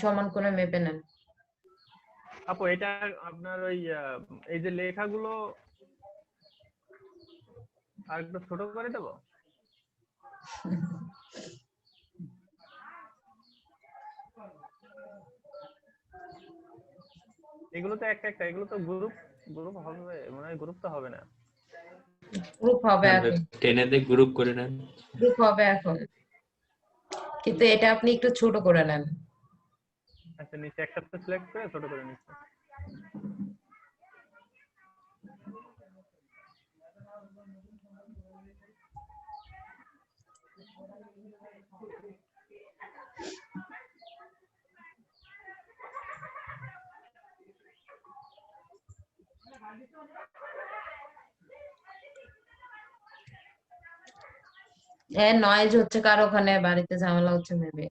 সমান করে মেপে নেন। আপু এটা আপনার ওই এই যে লেখাগুলো আর একটু ছোট করে দেবো? এগুলো তো একটা এগুলো তো গ্রুপ হবে মনে হয়, গ্রুপ তো হবে না। গ্রুপ হবে এখন, টেনে দিয়ে গ্রুপ করে নেন। গ্রুপ হবে এখন, কিন্তু এটা আপনি একটু ছোট করে নেন। আচ্ছা নিচে একসাথে সিলেক্ট করে ছোট করে নিচ্ছি। নয়েজ হচ্ছে কার ওখানে, বাড়িতে ঝামেলা হচ্ছে মেবি।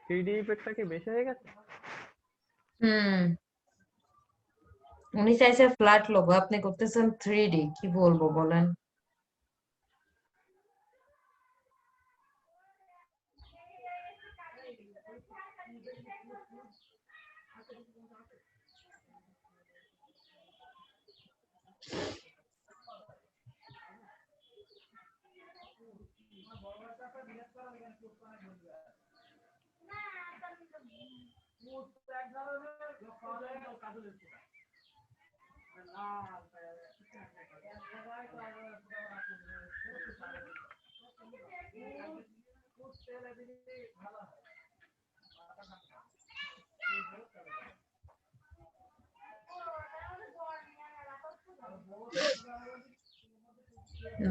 থ্রিডি ইফেক্টটা কি বেশি হয়ে গেছে? উনি চাইছে ফ্ল্যাট লোগো, আপনি করতেছেন 3D, কি বলবো বলেন।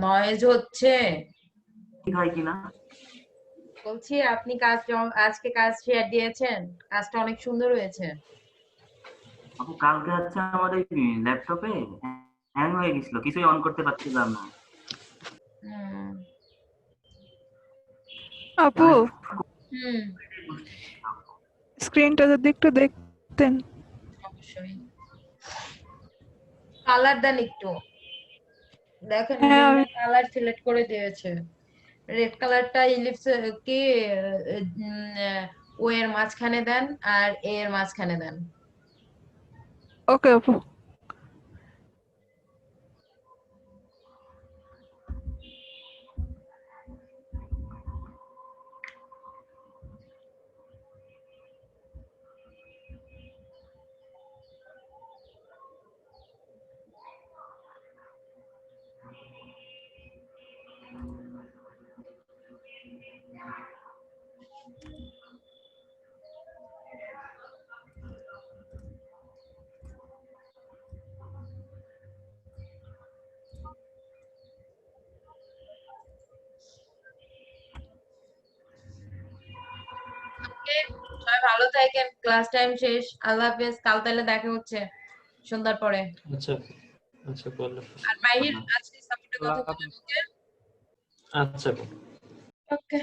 নয়েজ হচ্ছে, ঠিক হয় কিনা? বলছি আপনি আজকে কাজ শেয়ার দিয়েছেন, কাজটা অনেক সুন্দর হয়েছে। আপু কালকে হচ্ছে আমার এই ল্যাপটপে হ্যাং হয়ে গেছিল, কিছুই অন করতে পারছিলাম না। আপু স্ক্রিনটা যদি একটু দেখতেন। অবশ্যই। কালার দেন একটু, দেখেন কালার সিলেক্ট করে দিয়েছে। রেড কালারটা ইলিপস কি ও এর মাঝখানে দেন আর এ এর মাঝখানে দেন। ওকে আপু। সবাই ভালো থাকেন, ক্লাস টাইম শেষ, আল্লাহ হাফেজ। কাল তাহলে দেখা হচ্ছে সন্ধ্যার পরে। আচ্ছা আচ্ছা বললাম। আর মাহির আজকে সাবজেক্টে কথা বলবেন, ওকে? আচ্ছা ওকে।